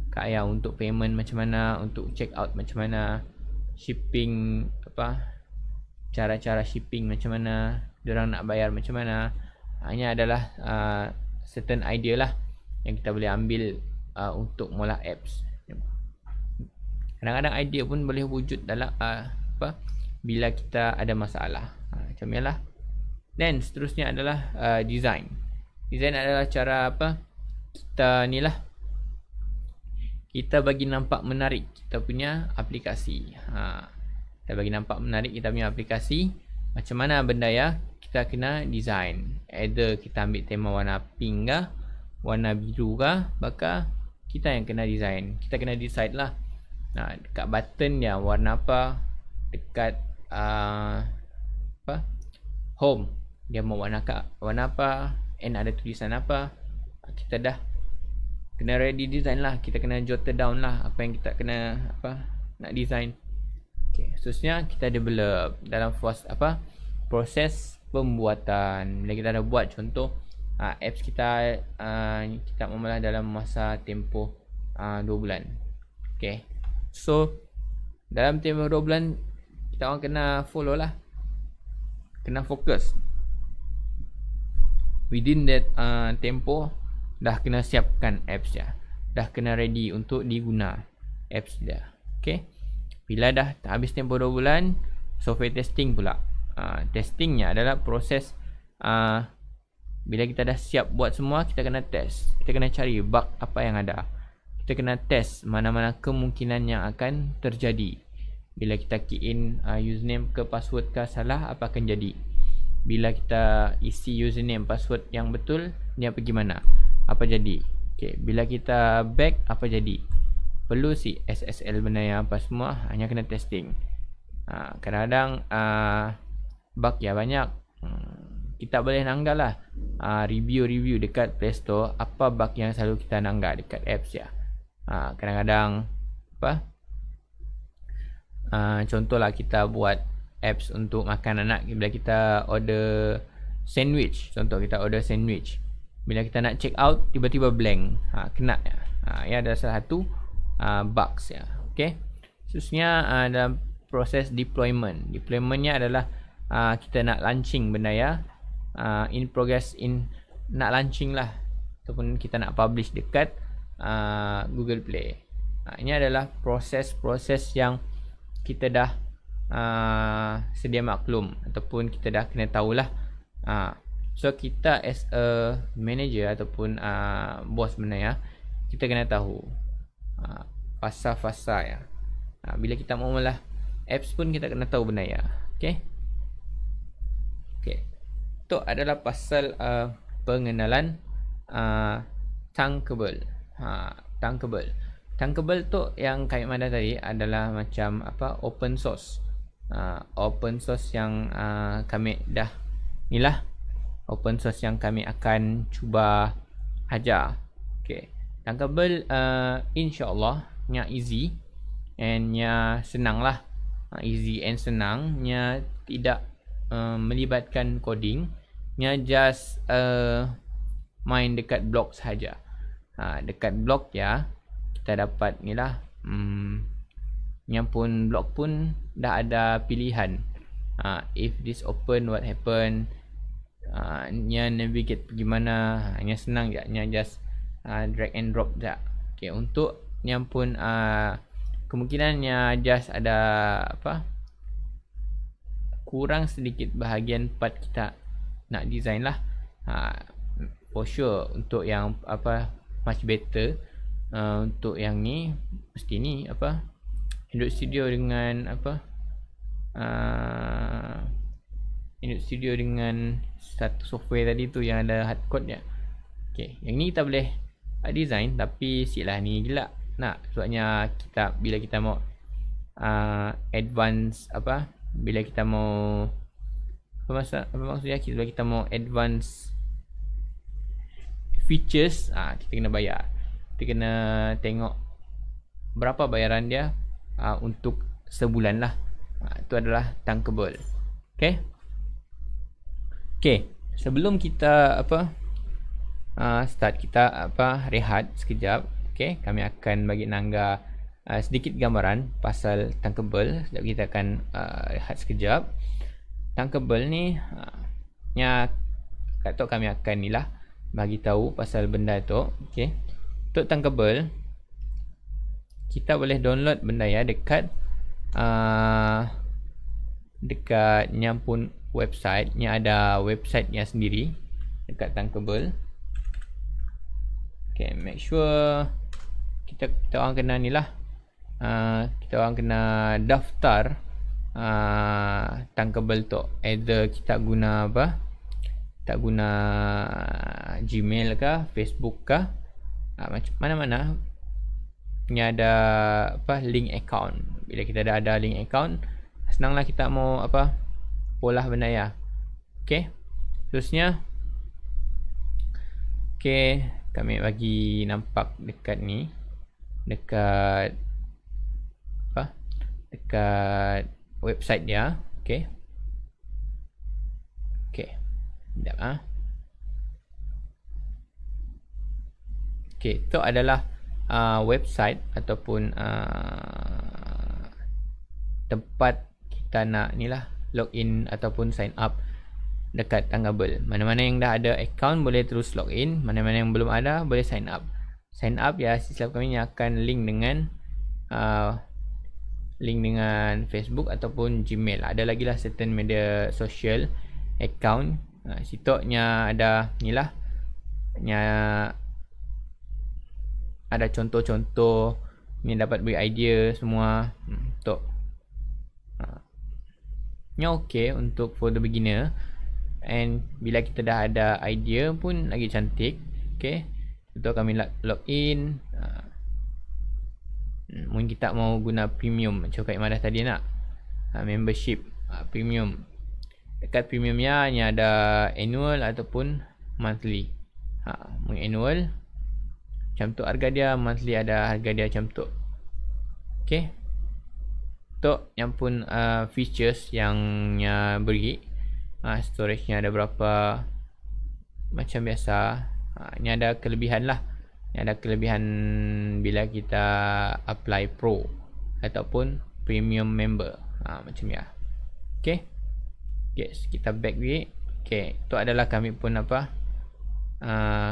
kaya untuk payment macam mana, untuk check out macam mana, shipping cara-cara shipping macam mana, diorang nak bayar macam mana. Hanya adalah certain idea lah yang kita boleh ambil untuk mula apps. Kadang-kadang idea pun boleh wujud dalam bila kita ada masalah. Macam ni lah. Dan seterusnya adalah design. Design adalah cara kita ni lah, kita bagi nampak menarik kita punya aplikasi. Kita bagi nampak menarik kita punya aplikasi. Macam mana benda ya, kita kena design. Either kita ambil tema warna pink ke, warna biru ke, maka kita yang kena design. Kita kena decide lah. Dekat button dia warna apa, dekat home dia mau warna apa, and ada tulisan apa. Kita dah kena ready design lah. Kita kena jot down lah apa yang kita kena nak design. Okay, seterusnya kita develop dalam proses pembuatan. Bila kita dah buat, contoh apps kita kita memula dalam masa tempoh 2 bulan. Okay, so dalam tempoh 2 bulan kita orang kena follow lah, kena fokus. Within that tempoh dah kena siapkan apps ya, dah kena ready untuk diguna. apps dia. Okay, bila dah habis tempoh 2 bulan, software testing pula. Testingnya adalah proses bila kita dah siap buat semua, kita kena test. Kita kena cari bug apa yang ada. Kita kena test mana-mana kemungkinan yang akan terjadi. Bila kita key in username ke password ke salah, apa akan jadi. Bila kita isi username password yang betul, dia pergi mana, apa jadi. Okay, bila kita back, apa jadi. Perlu si SSL benda yang apa semua, hanya kena testing. Kadang-kadang bug ya banyak. Kita boleh nanggak lah review dekat Play Store apa bug yang selalu kita nanggak dekat apps ya. Kadang-kadang contohlah kita buat apps untuk makan anak. Bila kita order sandwich, contoh kita order sandwich, bila kita nak check out tiba-tiba blank, kena ya. Ia adalah salah satu bugs ya. Okay, khususnya dalam proses deploymentnya adalah kita nak launching benda ya, in progress, nak launching lah, ataupun kita nak publish dekat Google Play. Ini adalah proses-proses yang kita dah sedia maklum, ataupun kita dah kena tahulah. So kita as a manager ataupun bos benda ya, kita kena tahu fasa-fasa ya. Bila kita mau mula apps pun kita kena tahu benda ya. Okay, itu adalah pasal pengenalan tankable. Tankable tu yang kami mana tadi adalah macam open source. Open source yang kami dah inilah open source yang kami akan cuba ajar. Okay, tankable insyaAllah nya easy and nya senang lah. Easy and senang, nya tidak melibatkan coding, nya just main dekat blog sahaja. Dekat blog ya, kita dapat ni lah, yang pun blog pun dah ada pilihan. If this open, what happen, nya navigate pergi mana, nya senang je, nya just drag and drop je. Okay, untuk yang pun kemungkinannya just ada kurang sedikit bahagian part kita nak design lah. For sure untuk yang much better, untuk yang ni mesti ni Android Studio dengan Android Studio dengan satu software tadi tu yang ada hard code dia. Okay, yang ni kita boleh design, tapi silah ni gila nak, sebabnya bila kita mau advance bila kita mau maksudnya bila kita mau advance features, kita kena bayar. Kita kena tengok berapa bayaran dia untuk sebulan lah. Itu adalah tankable. Okay, sebelum kita start, kita rehat sekejap. Okay, kami akan bagi Nangga sedikit gambaran pasal tankable. Sekejap kita akan rehat sekejap. Tankable ni kat tu kami akan ni lah bagi tahu pasal benda tu. Okay, untuk tankable kita boleh download benda ya dekat nya pun website nya, ada website nya sendiri dekat tankable. Okay, make sure kita orang kena ni lah, kita orang kena daftar tankable tu. Either kita guna tak guna Gmail ke, Facebook ke, macam mana-mana ni ada link account. Bila kita dah ada link account, senanglah kita mau polah benda ya. Okay, terusnya kami bagi nampak dekat ni, dekat website dia. Okay, sekejap itu adalah website ataupun tempat kita nak ni lah login ataupun sign up dekat tankable. Mana-mana yang dah ada account boleh terus login, mana-mana yang belum ada boleh sign up. Sign up ya, sistem kami akan link dengan link dengan Facebook ataupun Gmail. Ada lagi lah certain media social account. Situnya ada ni lah, ada contoh-contoh ni, dapat beri idea semua untuk ni okey untuk for the beginner. And bila kita dah ada idea pun lagi cantik. Okay, contoh kami login. Mungkin kita mau guna premium macam Kak Imadah tadi nak membership premium. Dekat premiumnya ni ada annual ataupun monthly. Mungkin annual macam tu harga dia, monthly ada harga dia macam tu. Okay, untuk yang pun features yang beri, storage nya ada berapa macam biasa. Ni ada kelebihan lah. Ni ada kelebihan bila kita apply pro ataupun premium member, macam ya. Okay, yes, kita back lagi. Okay, tu adalah kami pun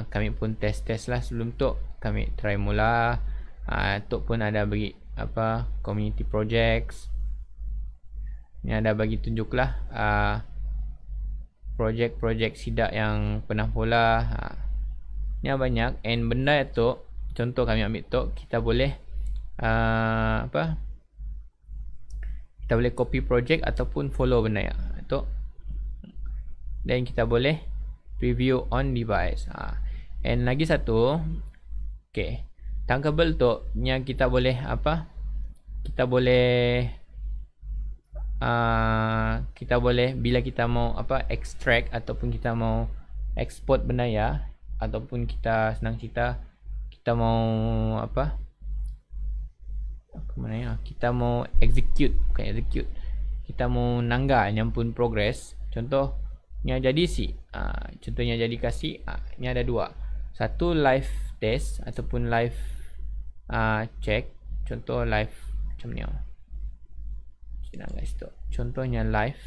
kami pun test lah sebelum tu. Kami try mula. Tu pun ada bagi community projects. Ni ada bagi tunjuk lah projek-projek sidak yang pernah pula. Ni banyak. And benda tu, contoh kami ambil tu, kita boleh kita boleh copy project ataupun follow benda ya tu. Dan kita boleh preview on device. And lagi satu, okay, tankable tu yang kita boleh kita boleh bila kita mau extract ataupun kita mau export benda ya, ataupun kita senang cerita kita mau kita mau execute, bukan execute, kita mau nangga yang pun progress. Contohnya jadi contohnya jadi kasih ni ada dua. Satu live test ataupun live check. Contoh live macam ni. Kita guys tu. Contohnya live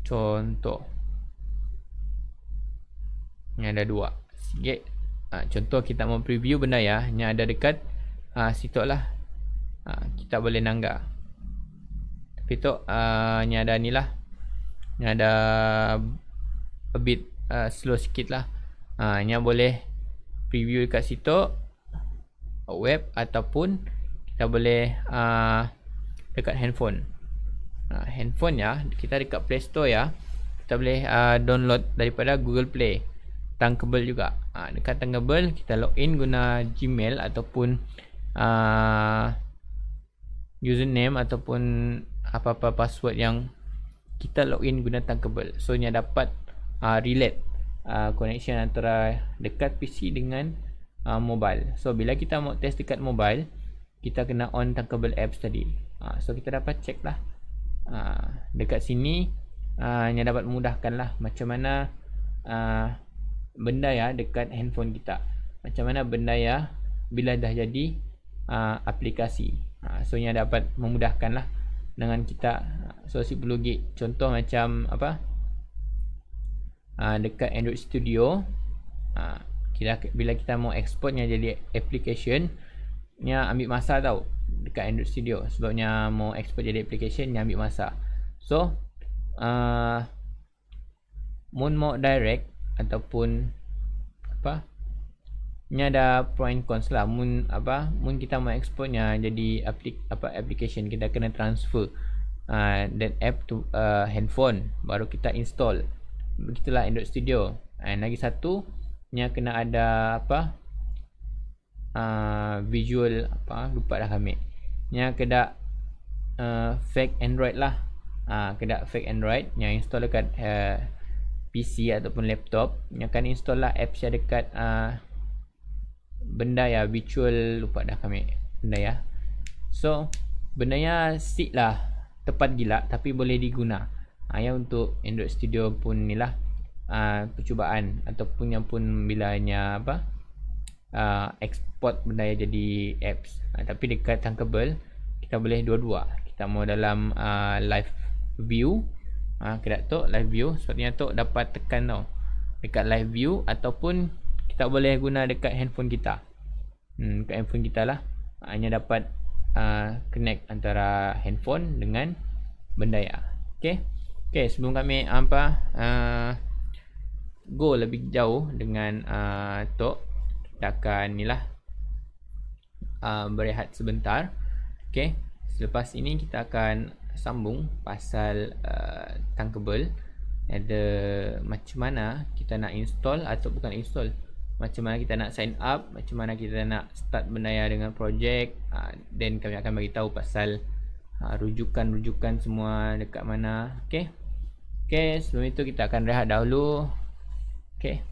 contoh ni ada dua sikit. Contoh kita mau preview benda ya, ni ada dekat situ lah. Kita boleh nangga. Tapi tu ni ada ni lah, ni ada a bit slow sikit lah. Ni boleh preview dekat situ web ataupun kita boleh dekat handphone. Handphone ya, kita dekat Play Store ya, kita boleh download daripada Google Play. Tankable juga. Dekat tankable kita login guna Gmail ataupun username ataupun apa-apa password yang kita login guna tankable. So ni dapat relate connection antara dekat PC dengan mobile. So bila kita mau test dekat mobile, kita kena on tankable apps tadi. So kita dapat check lah. Dekat sini ni dapat mudahkan lah macam mana benda ya dekat handphone kita, macam mana benda ya bila dah jadi aplikasi. So ni dapat memudahkan lah dengan kita. So si perlu contoh macam dekat Android Studio, bila kita mau exportnya jadi application, ni ambil masa tau dekat Android Studio. Sebabnya mau export jadi application ni ambil masa. So mau direct ataupun ni ada pro and cons lah. Mun kita mau exportnya jadi application, kita kena transfer that app to handphone baru kita install. Begitulah Android Studio. And lagi satu, ni kena ada visual lupa dah kami. Ni kena fake Android lah. Kena fake Android yang install dekat PC ataupun laptop. Ni akan install lah apps yang dekat benda ya virtual, lupa dah kami benda ya. So benda ya sit lah, tepat gila tapi boleh diguna. Yang untuk Android Studio pun ni lah percubaan ataupun yang pun bilanya export benda ya jadi apps. Tapi dekat tankable kita boleh dua-dua. Kita mau dalam live view, kena tu live view, sebabnya tu dapat tekan tau dekat live view, ataupun kita boleh guna dekat handphone kita. Dekat handphone kita lah. Hanya dapat connect antara handphone dengan bendaya. Okay, sebelum kami go lebih jauh dengan Tok, kita akan berehat sebentar. Okay, selepas ini kita akan sambung pasal Thunkable. Ada macam mana kita nak install, atau bukan install, macam mana kita nak sign up, macam mana kita nak start bendaya dengan projek. Dan kami akan bagi tahu pasal rujukan-rujukan semua dekat mana. Okay, sebelum itu kita akan rehat dahulu. Okay.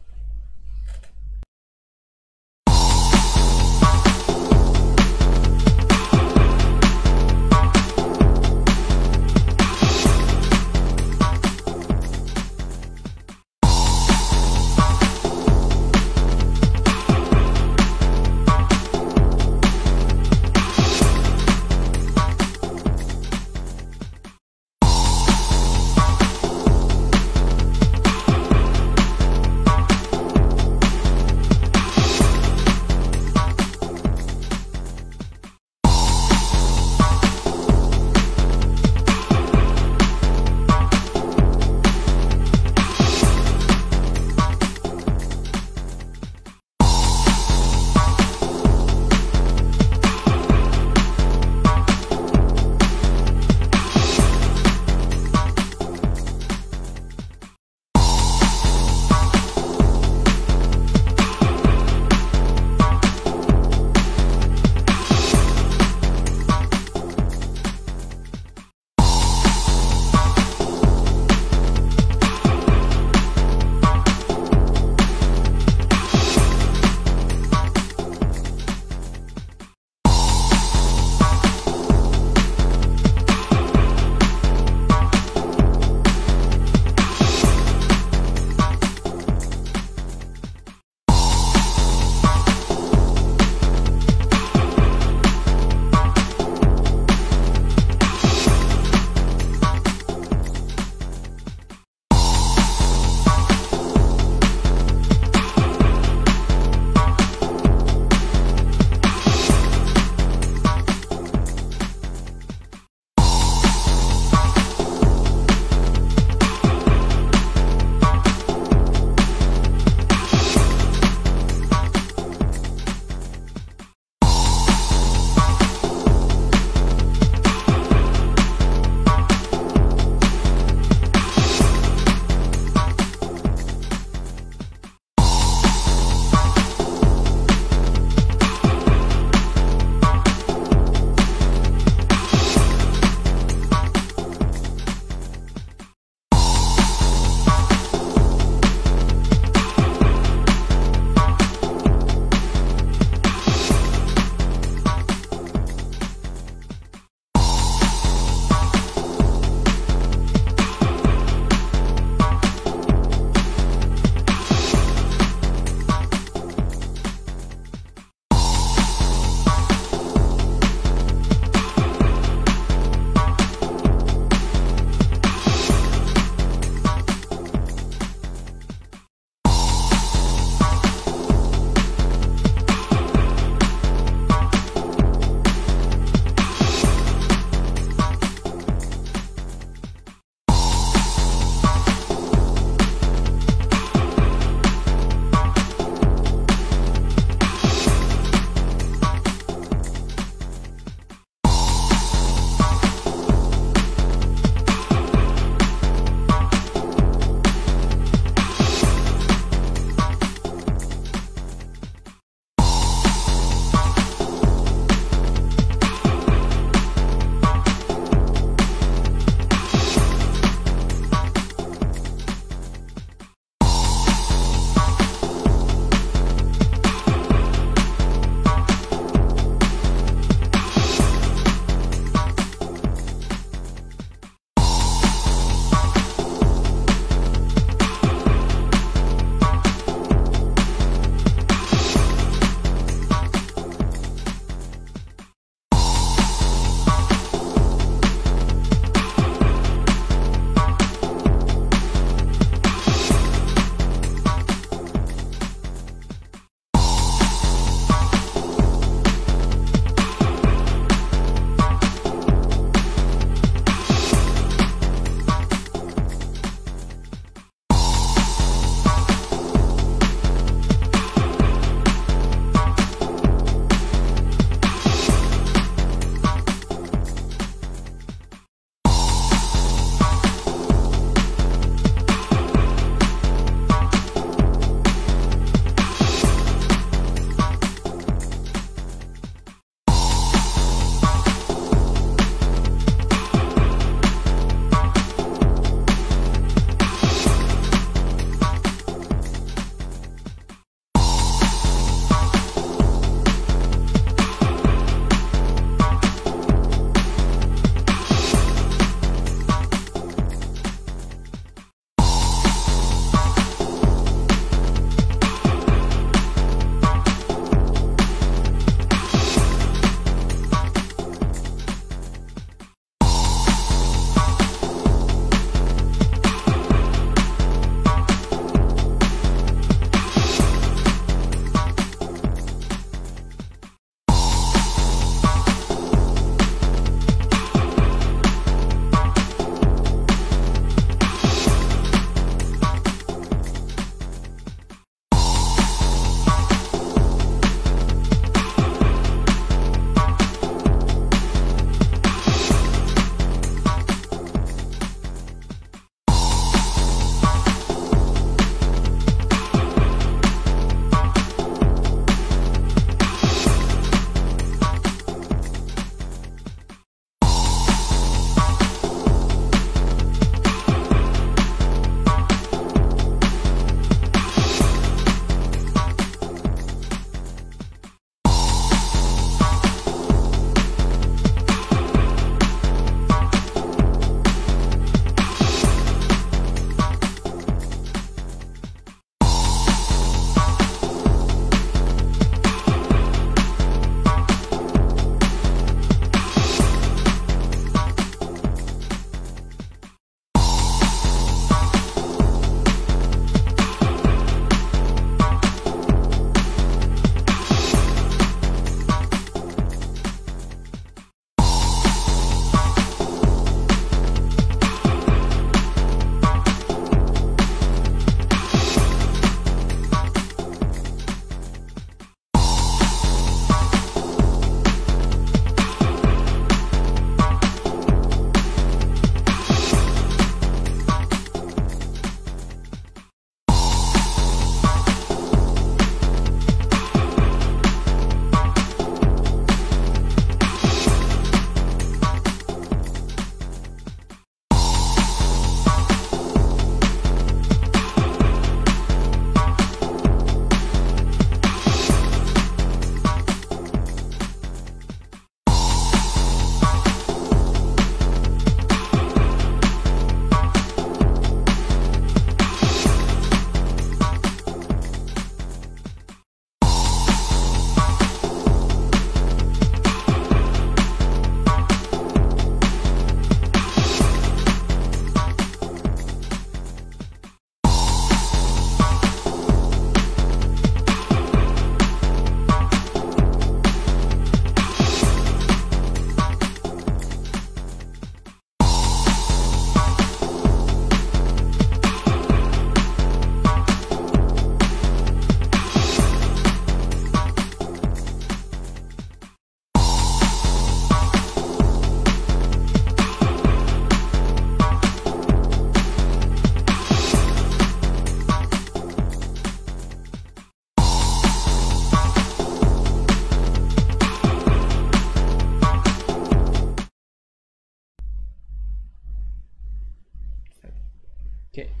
Okay.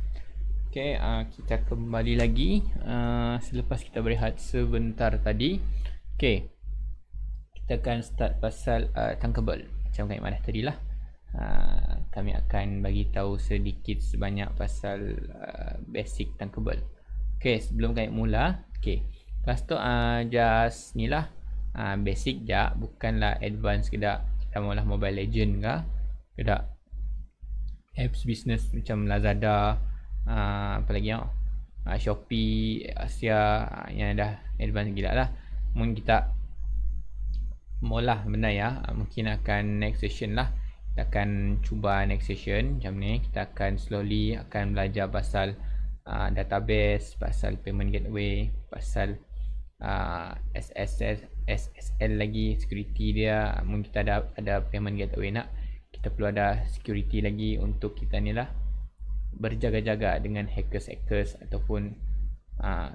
Okay, kita kembali lagi selepas kita berehat sebentar tadi. Okay, kita akan start pasal tankable. Macam kami madah tadi lah. Kami akan bagi tahu sedikit sebanyak pasal basic tankable. Okay, sebelum kami mula, okay, kelas tu just ni lah, basic je, bukanlah advance kedak. Kita maulah Mobile Legend ke kedak apps business macam Lazada, apa lagi Shopee, Asia, yang dah advance gila lah. Mungkin kita maulah benda ya, mungkin akan next session lah. Kita akan cuba next session macam ni. Kita akan slowly akan belajar pasal database, pasal payment gateway, pasal SSL lagi, security dia. Mungkin kita ada payment gateway nak, kita perlu ada security lagi untuk kita ni lah berjaga-jaga dengan hackers ataupun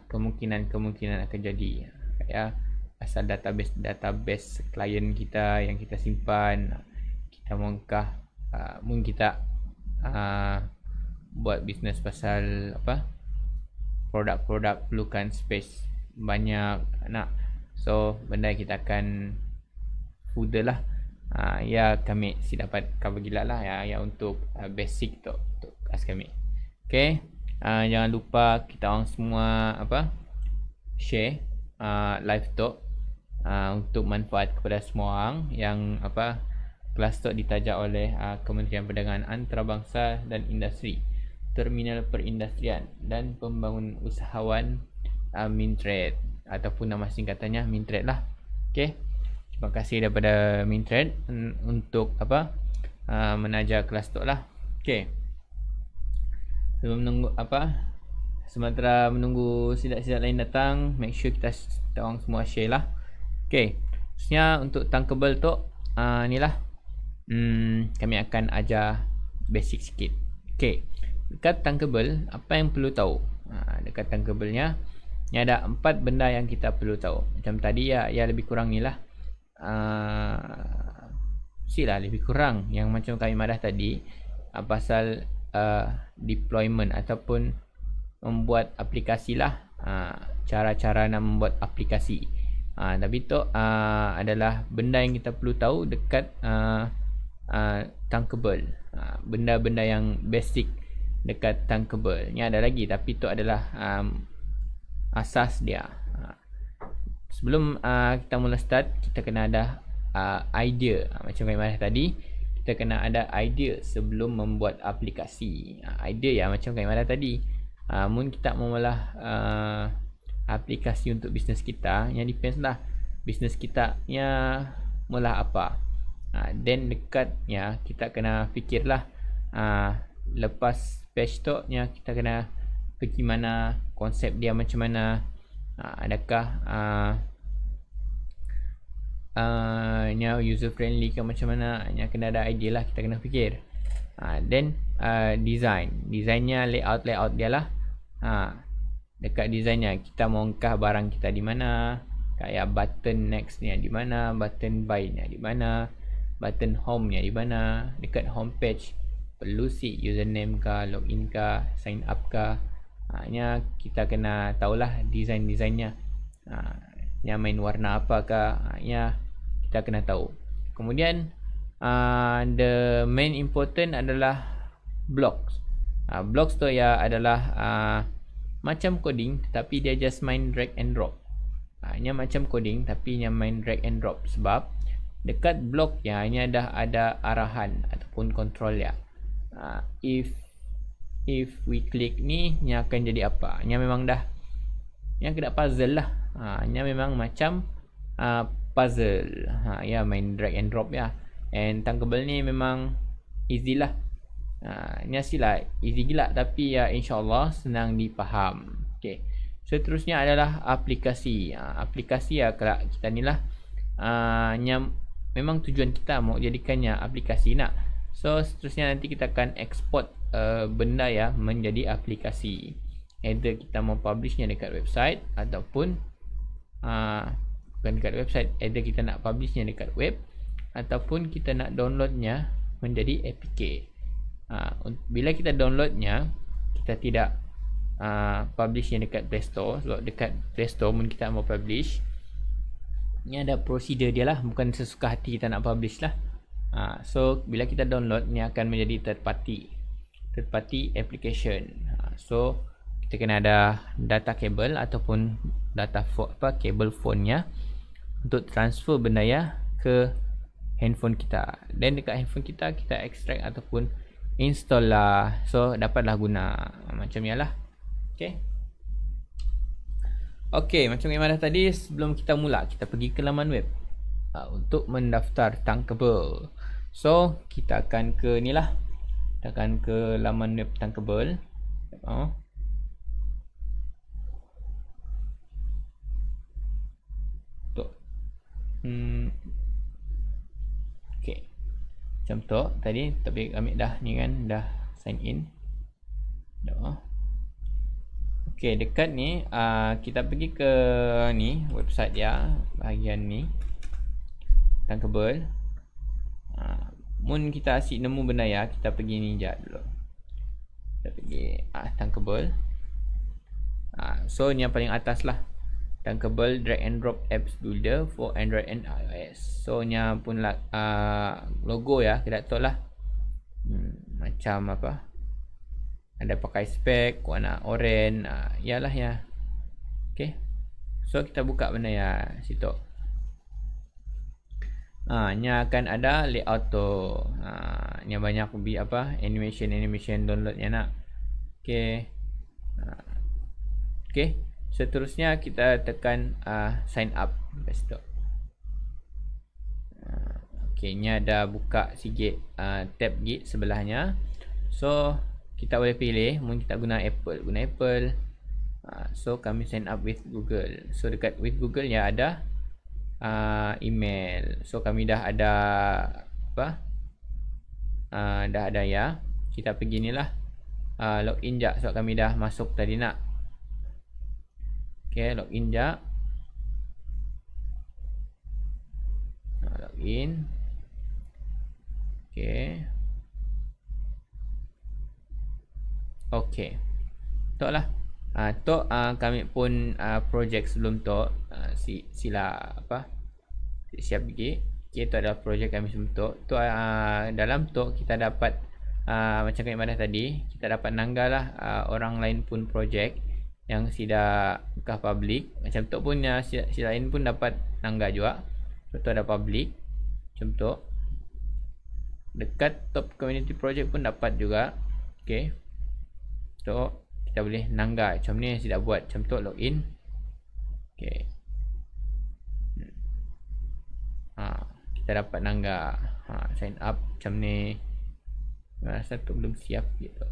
kemungkinan akan jadi ya, asal database klien kita yang kita simpan. Kita mungkah mungkin kita buat bisnes pasal apa, produk-produk perlukan space banyak nak, so benda kita akan further lah. Ya kami si dapat cover gila lah ya untuk basic tu untuk kelas kami. Okay, jangan lupa kita orang semua apa, share live talk untuk manfaat kepada semua orang yang apa, kelas talk ditaja oleh Kementerian Perdagangan Antarabangsa dan Industri, Terminal Perindustrian dan Pembangunan Usahawan Mintrade, ataupun nama singkatannya Mintrade lah. Okay, terima kasih daripada Mintrade untuk apa, menaja kelas talk lah. Okay, sebelum menunggu apa, sementara menunggu sidak-sidak lain datang, make sure kita orang semua share lah. Okay, khususnya untuk tankable tu ni lah, kami akan ajar basic sikit. Okay, dekat tankable apa yang perlu tahu? Dekat tankable nya ni ada 4 benda yang kita perlu tahu. Macam tadi ya lebih kurang ni lah, silah lebih kurang yang macam kami madah tadi pasal deployment ataupun membuat aplikasi lah, cara-cara nak membuat aplikasi. Tapi tu adalah benda yang kita perlu tahu dekat tankable, benda-benda yang basic dekat tankable. Ni ada lagi tapi tu adalah asas dia. Sebelum kita mula start, kita kena ada idea. Macam kami tadi, kita kena ada idea sebelum membuat aplikasi. Idea ya macam kami tadi, mungkin kita mula aplikasi untuk bisnes kita, yang depends lah bisnes kita nya mula apa. Then dekat ya kita kena fikirlah lepas page tu nya kita kena pergi mana, konsep dia macam mana, adakah nya user friendly ke macam mana, nya kena ada idea lah, kita kena fikir. Then designnya, layout dia lah. Dekat designnya kita maukah barang kita di mana, kayak button next ni di mana, button buy ni di mana, button home ni di mana. Dekat home page perlu si username ke, login ke, sign up ke, nya kita kena tahulah design-designnya, nya main warna apa ke, nya kita kena tahu. Kemudian the main important adalah blocks. Blocks tu ya adalah macam coding tapi dia just main drag and drop. Nya macam coding tapi nya main drag and drop, sebab dekat block ya nya dah ada arahan ataupun control ya. If we click ni, nya akan jadi apa? Nya memang dah, nya kena puzzle lah. Nya memang macam puzzle. Ya main drag and drop ya. And tankable ni memang easy lah. Nya sila easy gila tapi ya insyaAllah senang dipaham. Okay, seterusnya adalah aplikasi. Aplikasi ya kalau kita ni lah, nya memang tujuan kita mau jadikannya aplikasi nak. So seterusnya nanti kita akan export benda ya menjadi aplikasi. Either kita mau publishnya dekat website ataupun bukan dekat website, either kita nak publishnya dekat web ataupun kita nak downloadnya menjadi APK. Bila kita downloadnya, kita tidak publish yang dekat Play Store. Sebab dekat Play Store pun kita mau publish, ni ada prosedur dia lah, bukan sesuka hati kita nak publish lah. So bila kita download, ni akan menjadi third party application. So kita kena ada data kabel ataupun data kabel phone-nya untuk transfer benda ya ke handphone kita. Dan dekat handphone kita extract ataupun install lah. So dapatlah guna macam ni lah. Okay, macam gimana tadi, sebelum kita mula, kita pergi ke laman web untuk mendaftar Tankable. So kita akan ke ni lah, kita akan ke laman web Tankable. Okay, macam tu tadi, tapi kami dah ni kan, dah sign in. Okay, dekat ni kita pergi ke ni website dia, bahagian ni Tankable. Mun kita asyik nemu benda ya, kita pergi ni je dulu. Kita pergi Tankable. So ni yang paling atas lah, Tankable drag and drop apps builder for Android and iOS. So ni pun lah logo ya, kita tahu lah macam apa, ada pakai spek warna oren, yalah ya. Okay, so kita buka benda ya situ. Ni akan ada layout tu. Ni banyak lebih apa, animation download nya nak. Okay. Okay, seterusnya kita tekan sign up kat situ. Okay, ni ada buka sikit tab git sebelahnya. So kita boleh pilih, mungkin kita guna Apple. So kami sign up with Google. So dekat with Google ya ada email. So kami dah ada apa, dah ada ya. Kita pergi ni lah, login je. So kami dah masuk tadi nak. Okay, login je. Login. Okay. Okay, tu lah. Tu kami pun projek sebelum tu sila apa, siap pergi. Okay, tu adalah projek kami sebelum tu. Tu dalam tu kita dapat macam kami pada tadi, kita dapat nangga lah orang lain pun projek yang sida buka public. Macam tu pun si lain pun dapat nangga juga. So tu ada public macam tu. Dekat top community project pun dapat juga. Okay, so kita boleh nangga macam ni, saya dah buat macam tu, login. Okay, kita dapat nangga sign up macam ni. Rasa tu belum siap gitu.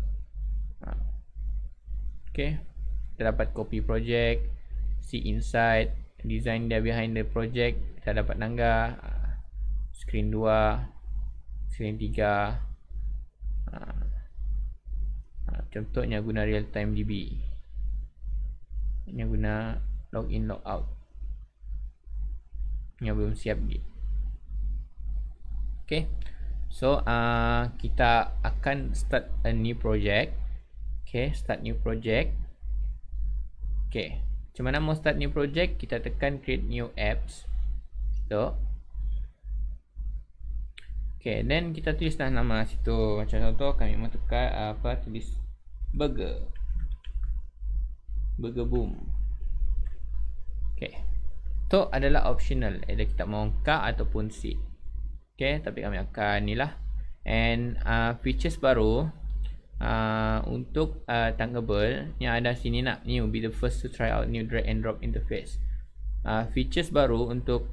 Okay, kita dapat copy project, see inside, design dia behind the project. Kita dapat nangga screen 2, screen 3. Contohnya guna real time DB, ini guna login logout. Yang belum siap gitu. Okay, so kita akan start a new project. Okay, start new project. Okay, macam mana mau start new project? Kita tekan create new apps. So okay, then kita tulislah nama situ. Macam contoh kami mau tekan tulis burger boom. Okay, tu adalah optional, ada kita mau K ataupun C. Okay, tapi kami akan ni lah. And features baru untuk Tankable yang ada sini nak, new be the first to try out new drag and drop interface. Features baru untuk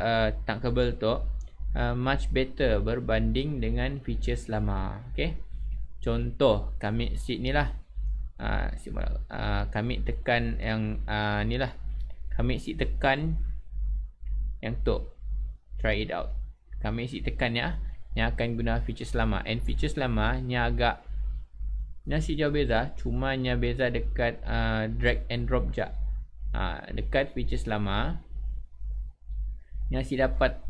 Tankable tu much better berbanding dengan features lama. Okay, contoh kami si ni lah. Kami tekan yang ni lah, kami si tekan yang tu, try it out. Kami si tekan ya, yang akan guna features lama. And features lama nya agak si jauh beza, cuma nya beza dekat drag and drop je. Dekat features lama nya si dapat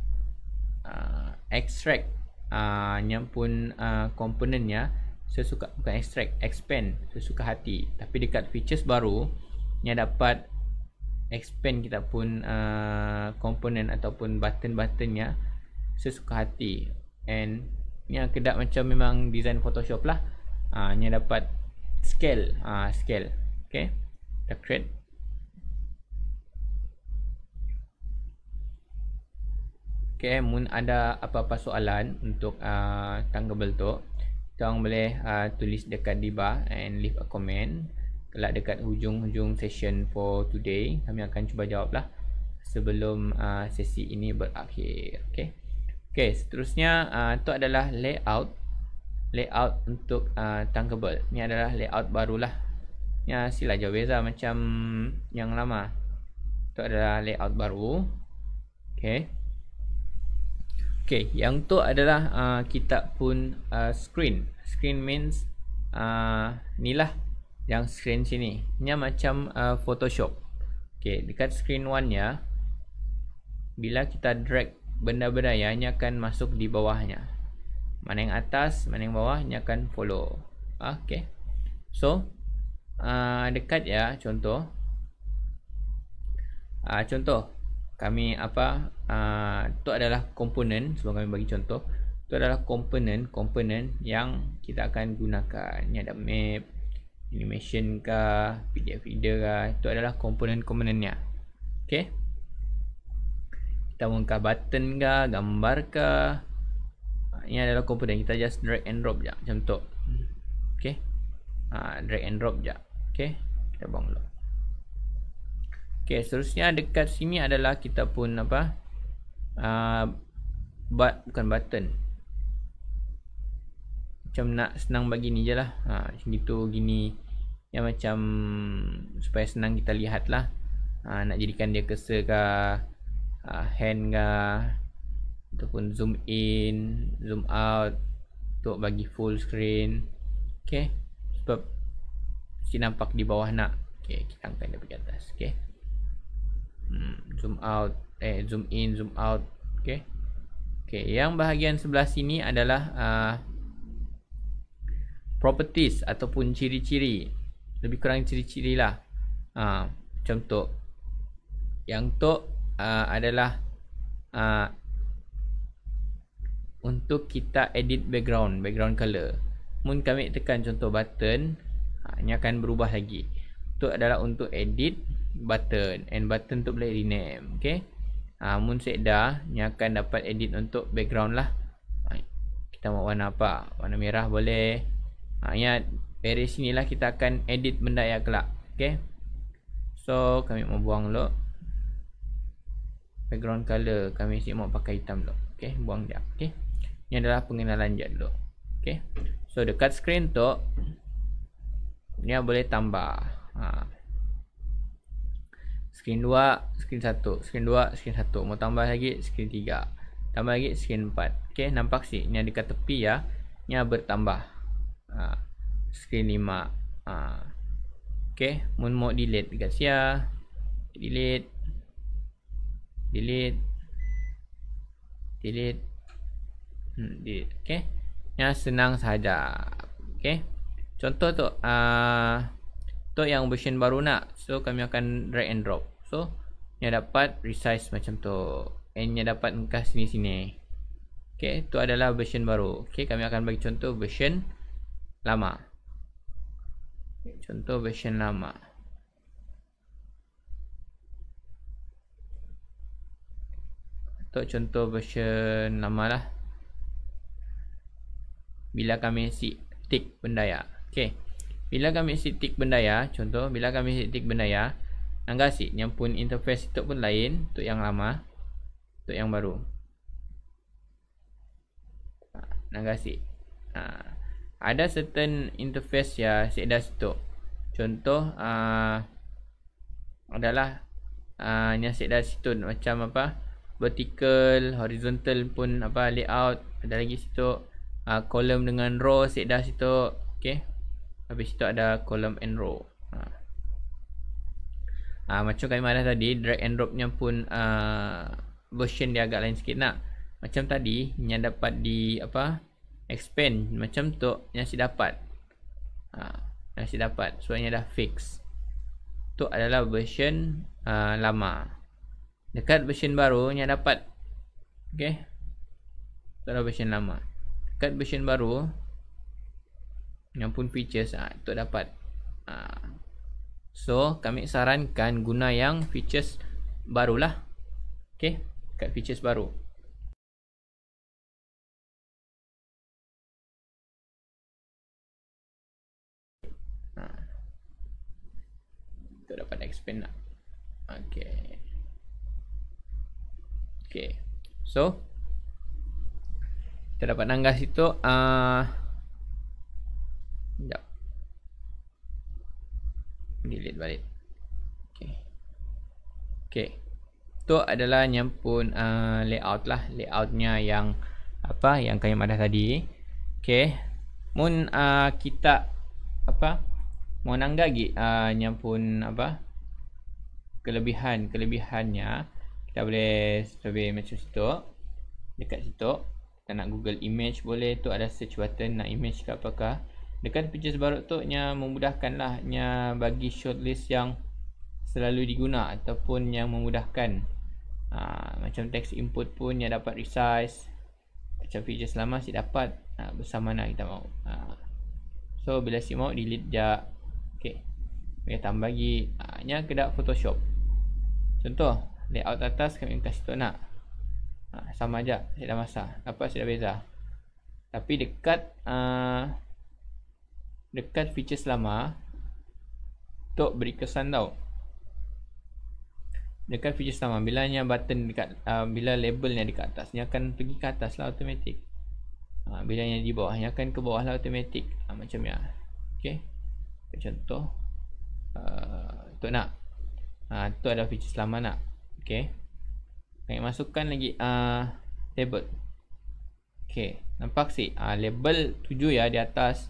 extract nya pun komponennya sesuka, bukan extract, expand sesuka hati. Tapi dekat features baru yang dapat expand kita pun komponen ataupun button-buttonnya sesuka hati. And ni kedap macam memang design Photoshop lah. Ni dapat scale, scale. Okay, kita create. Okay, mun ada apa-apa soalan untuk Thunkable tu, korang boleh tulis dekat di bar and leave a comment. Kalau dekat hujung-hujung session for today, kami akan cuba jawab lah sebelum sesi ini berakhir. Okay, okay, seterusnya tu adalah layout untuk Thunkable. Ni adalah layout barulah. Ya, sila jauh beza macam yang lama. Tu adalah layout baru. Okay. Okay, yang tu adalah kita pun screen. Screen means ni lah yang screen sini. Ni macam Photoshop. Okay, dekat screen 1 nya, bila kita drag benda-benda yang ni akan masuk di bawahnya. Mana yang atas, mana yang bawah, ni akan follow. Okay, so dekat ya, contoh kami tu adalah komponen. Sebelum kami bagi contoh, tu adalah komponen yang kita akan gunakan. Ni ada map, animation kah, PDF reader kah, itu adalah komponen-komponennya. Okay, kita menggunakan button kah, gambar kah, ini adalah komponen. Kita just drag and drop je macam tu. Okay, drag and drop je. Okay, kita buang dulu. Okay, seterusnya dekat sini adalah kita pun bukan button. Macam nak senang bagi ni je lah. Macam gitu, gini. Yang macam supaya senang kita lihat lah. Nak jadikan dia cursor kah, hand kah, ataupun zoom in, zoom out untuk bagi full screen. Okay, sebab mesti nampak di bawah nak. Okay, kita angkat dia pergi atas. Okay, zoom out, zoom in, zoom out. Okay, okay, yang bahagian sebelah sini adalah properties ataupun ciri-ciri. Lebih kurang ciri-ciri lah. Macam tu. Yang tu adalah untuk kita edit background color. Mun kami tekan contoh button, ini akan berubah lagi. Itu adalah untuk edit button, and button tu boleh rename. Okay, mun set dah, ni akan dapat edit untuk background lah. Kita mau warna apa, warna merah boleh. Ya, dari sinilah kita akan edit benda yang kelak. Okay, so kami mau buang dulu background color. Kami si mau pakai hitam dulu. Okay, buang je. Okay, ni adalah pengenalan je dulu. Okay, so dekat screen tu ni boleh tambah screen 2, screen 1, screen 2, screen 1. Mau tambah lagi screen 3, tambah lagi screen 4. Okay, nampak sih ni dekat tepi ya, ni bertambah screen 5. Okay, mau delete dekat sia, delete, okay, yang senang saja. Okay, contoh tu tu yang version baru nak, so kami akan drag and drop. So ni dapat resize macam tu, and ni dapat engkau sini. Okay, tu adalah version baru. Okay, kami akan bagi contoh version lama. Contoh version lama. Untuk contoh version lama lah. Bila kami tick benda ya. Okay, bila kami tick benda ya, contoh bila kami tick benda ya, nangga sih yang pun interface itu pun lain, untuk yang lama, untuk yang baru. Nangga sih. Ada certain interface ya saya dah situ. Contoh adalah yang saya dah situ macam vertical, horizontal pun layout ada lagi situ. Column dengan row saya dah situ. Okay, habis itu ada column and row. Macam kami ada tadi, drag and dropnya pun version dia agak lain sikit nak. Macam tadi yang dapat di expand macam tu, yang si dapat. Yang si dapat. Soalnya dah fix. Tu adalah version lama. Dekat version baru yang dapat. Okay. Tu adalah version lama. Dekat version baru yang pun features tu dapat. So kami sarankan guna yang features barulah. Okay. Dekat features baru. Tu dapat expand lah. Okay. Okay. So kita dapat nanggas itu. Sekejap. Delete balik. Okay. Okay. Tu adalah yang pun layout lah. Layoutnya yang apa yang kami madah tadi. Okay. Mun kita apa mau nangga lagi yang pun apa kelebihannya, kita boleh survey macam situ. Dekat situ kita nak Google image boleh, tu ada search button nak image ke apakah. Dekat features baru tu nya memudahkan lah, nya bagi shortlist yang selalu diguna ataupun yang memudahkan. Macam text input pun nya dapat resize. Macam features lama si dapat bersama mana kita mau. So bila si mau delete je. Okay. Boleh tambah lagi. Nya kedak Photoshop. Contoh layout atas kami kasih tu nak. Sama aja, saya dah masak. Apa saya dah beza. Tapi dekat features lama tu beri kesan tau. Dekat features lama bilanya button dekat bila labelnya dekat atas, ni akan pergi ke atas lah automatik. Bila yang di bawah, ni akan ke bawah lah automatik. Macam ya. Okey. Contoh tu nak. Tu ada features lama nak. Okey. Kami masukkan lagi label. Okey, nampak sih label 7 ya di atas,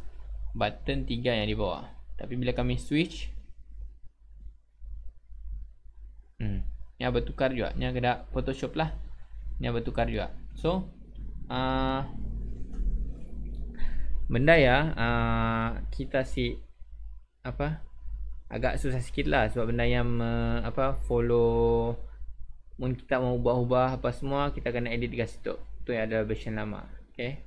button 3 yang di bawah. Tapi bila kami switch ni bertukar juga. Ni ada Photoshop lah. Ni bertukar juga. So benda ya kita si apa agak susah sikit lah, sebab benda yang follow. Mun kita mau ubah-ubah apa semua, kita kena edit kat situ. Tu yang ada version lama. Okay.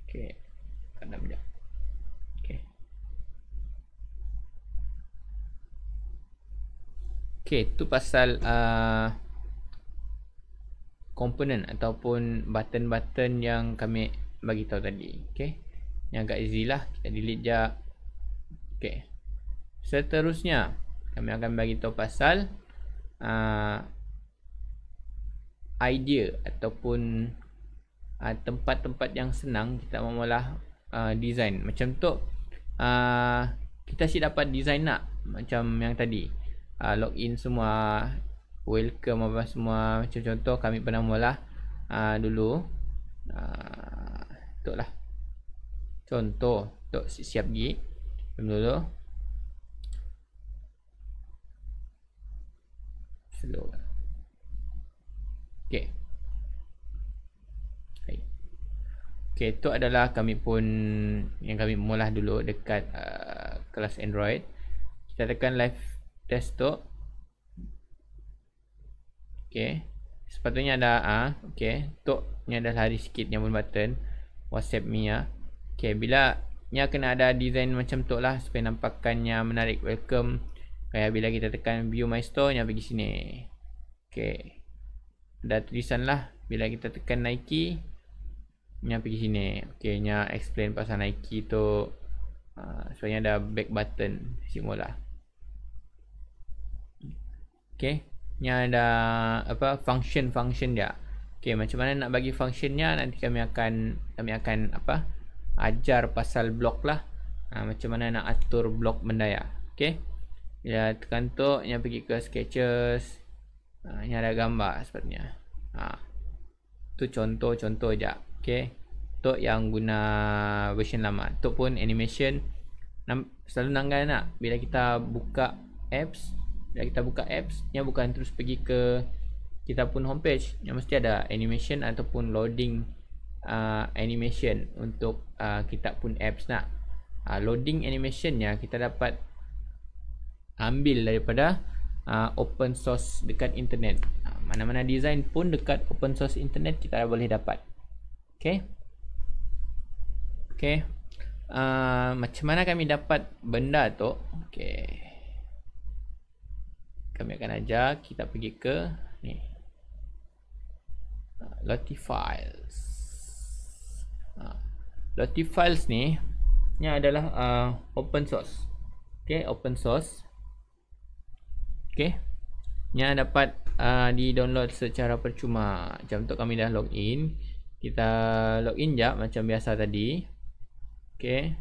Okay. Kadang sekejap. Okay. Okay. Tu pasal komponen ataupun button-button yang kami bagi tahu tadi. Okay. Yang agak easy lah. Kita delete je. Okay. Seterusnya kami akan bagi tahu pasal idea ataupun tempat-tempat yang senang kita mula design. Macam tu kita si dapat design nak macam yang tadi, login semua, welcome apa semua. Macam contoh kami pernah mula dulu tu lah contoh tu siap lagi dulu. Slow. Okay. Okay, itu adalah kami pun yang kami mula dulu dekat kelas Android. Kita tekan live desktop. Okay. Sepatutnya ada okay. Tu ni ada lari sikit yang pun button WhatsApp me ya. Okay, bila ni kena ada design macam tu lah supaya nampakkannya menarik. Welcome. Kayak bila kita tekan view my store, nya pergi sini. Okay. Ada tulisan lah. Bila kita tekan Nike, nya pergi sini. Okay, nya explain pasal Nike tu. Soalnya ada back button simula. Okay. Nya ada apa function dia. Okay, macam mana nak bagi functionnya nanti kami akan apa ajar pasal blok lah. Macam mana nak atur blok benda ya. Okay. Bila tekan tu, yang pergi ke sketches. Yang ada gambar sepatutnya. Tu contoh-contoh je. Okay. Tu yang guna version lama. Tu pun animation. Selalu nanggal nak. Bila kita buka apps. Yang bukan terus pergi ke kita pun homepage yang mesti ada animation ataupun loading animation untuk kita pun apps nak. Loading animationnya kita dapat ambil daripada open source dekat internet. Mana-mana design pun dekat open source internet kita dah boleh dapat. Okay. Macam mana kami dapat benda tu? Okay. Kami akan ajar kita pergi ke ni, Lottie Files. Lottie Files ni adalah open source. Okay, open source. Okay, yang dapat di-download secara percuma. Macam tu kami dah login. Kita login je macam biasa tadi. Okay,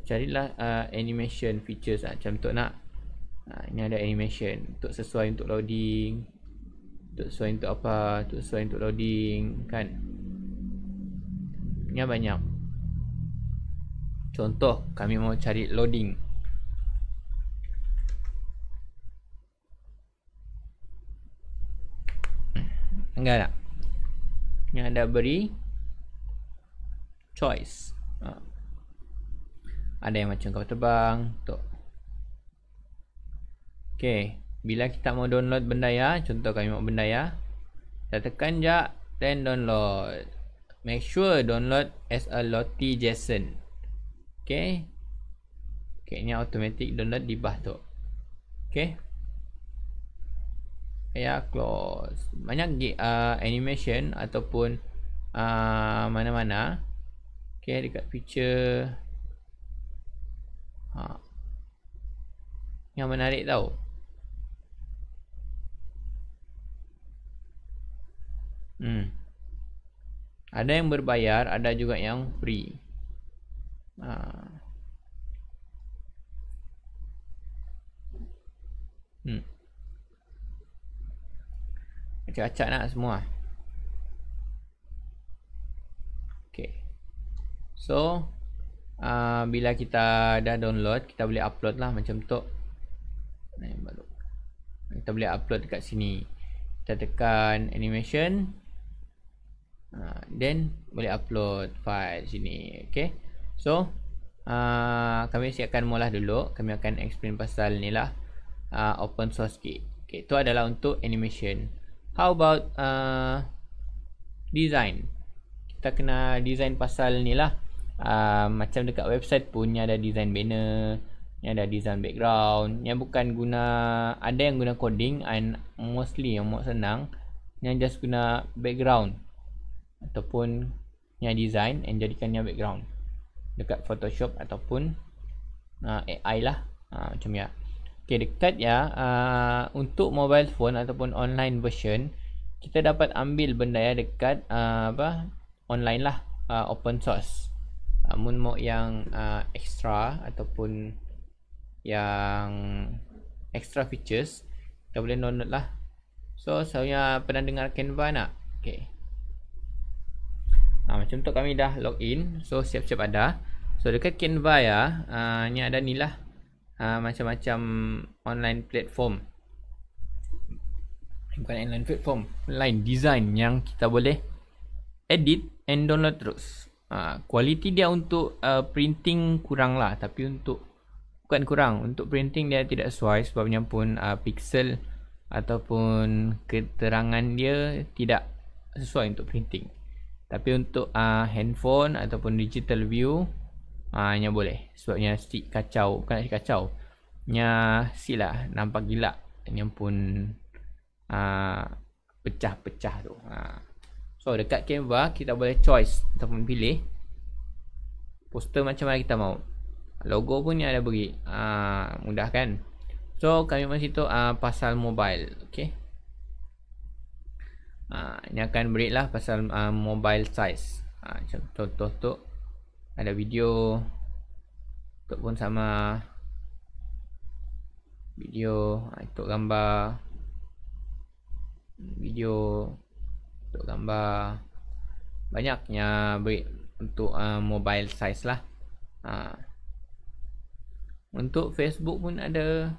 carilah animation features macam tu nak. Ini ada animation untuk sesuai untuk loading, untuk sesuai untuk apa, untuk sesuai untuk loading kan. Ini banyak. Contoh kami mau cari loading. Enggak tak? Yang ada beri choice. Ada yang macam kapal terbang tu. Okay, bila kita mau download benda ya, contoh kami mau benda ya, kita tekan je then download. Make sure download as a Lottie JSON. Okay, ini automatic download di bawah tu. Okay, ya close. Banyak animation ataupun mana-mana. Okay, dekat feature yang menarik tau. Ada yang berbayar, ada juga yang free. Acak-acak nak semua. Okay. So bila kita dah download, kita boleh upload lah macam tu. Kita boleh upload dekat sini. Kita tekan animation, then boleh upload file sini. Okay. So kami siapkan mula dulu. Kami akan explain pasal ni lah, open source kit. Okay, itu adalah untuk animation. How about design? Kita kena design pasal ni lah. Macam dekat website pun ada design banner, ada design background. Yang bukan guna, ada yang guna coding, and mostly yang mau senang yang just guna background ataupun yang design and jadikannya background dekat Photoshop ataupun AI lah, macam ya. Okay, dekat ya, untuk mobile phone ataupun online version, kita dapat ambil benda ya dekat online lah, open source. Namun mau yang extra ataupun yang extra features, kita boleh download lah. So saya pernah dengar Canva nak? Okay. Macam tu kami dah login. So siap-siap ada. So dekat Canva ya, ni ada ni lah, macam-macam online platform. Bukan online platform, online design yang kita boleh edit and download terus. Quality dia untuk printing kurang lah, tapi untuk bukan kurang, untuk printing dia tidak sesuai sebabnya pun pixel ataupun keterangan dia tidak sesuai untuk printing. Tapi untuk handphone ataupun digital view, nya boleh. Sebabnya stick kacau, bukan stick kacau, nya sila nampak gila, nya pun pecah-pecah tu. So dekat Canva kita boleh choice ataupun pilih poster macam mana kita mau. Logo pun yang ada beri. Mudah kan? So kami masih tu pasal mobile. Okay, ini akan beri lah pasal mobile size. Contoh tu ada video ataupun sama video, itu gambar video untuk gambar. Banyaknya beri untuk mobile size lah. Untuk Facebook pun ada.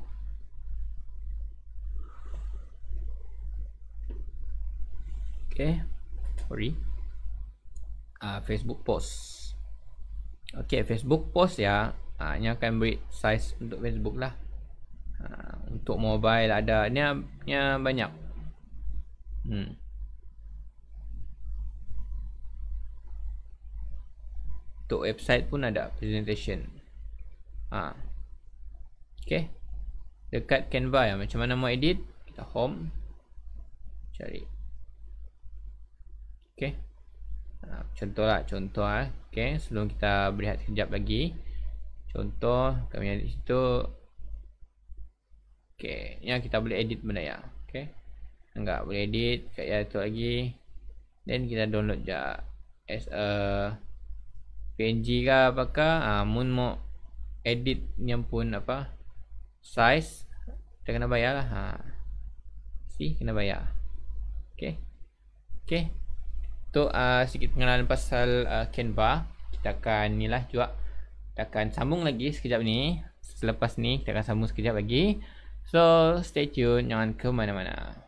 Okay, sorry. Facebook post. Okay, Facebook post ya. Ini akan beri size untuk Facebook lah. Untuk mobile ada. Ni banyak. Untuk website pun ada presentation. Okay. Dekat Canva ya. Macam mana mau edit? Kita home. Cari. Okay. Contoh. Okay. Sebelum kita berehat sekejap lagi. Contoh. Kami ada di situ. Okay. Yang kita boleh edit benda ya. Okay. Enggak boleh edit. Kat ya tu lagi. Then kita download je. As a PNG ke apakah. Mun mau edit yang pun apa. Size. Kita kena bayar lah. Kena bayar. Okay. Okay. Untuk sedikit pengenalan pasal Canva. Kita akan ni lah juga. Kita akan sambung lagi sekejap ni. Selepas ni kita akan sambung sekejap lagi. So stay tune. Jangan ke mana-mana.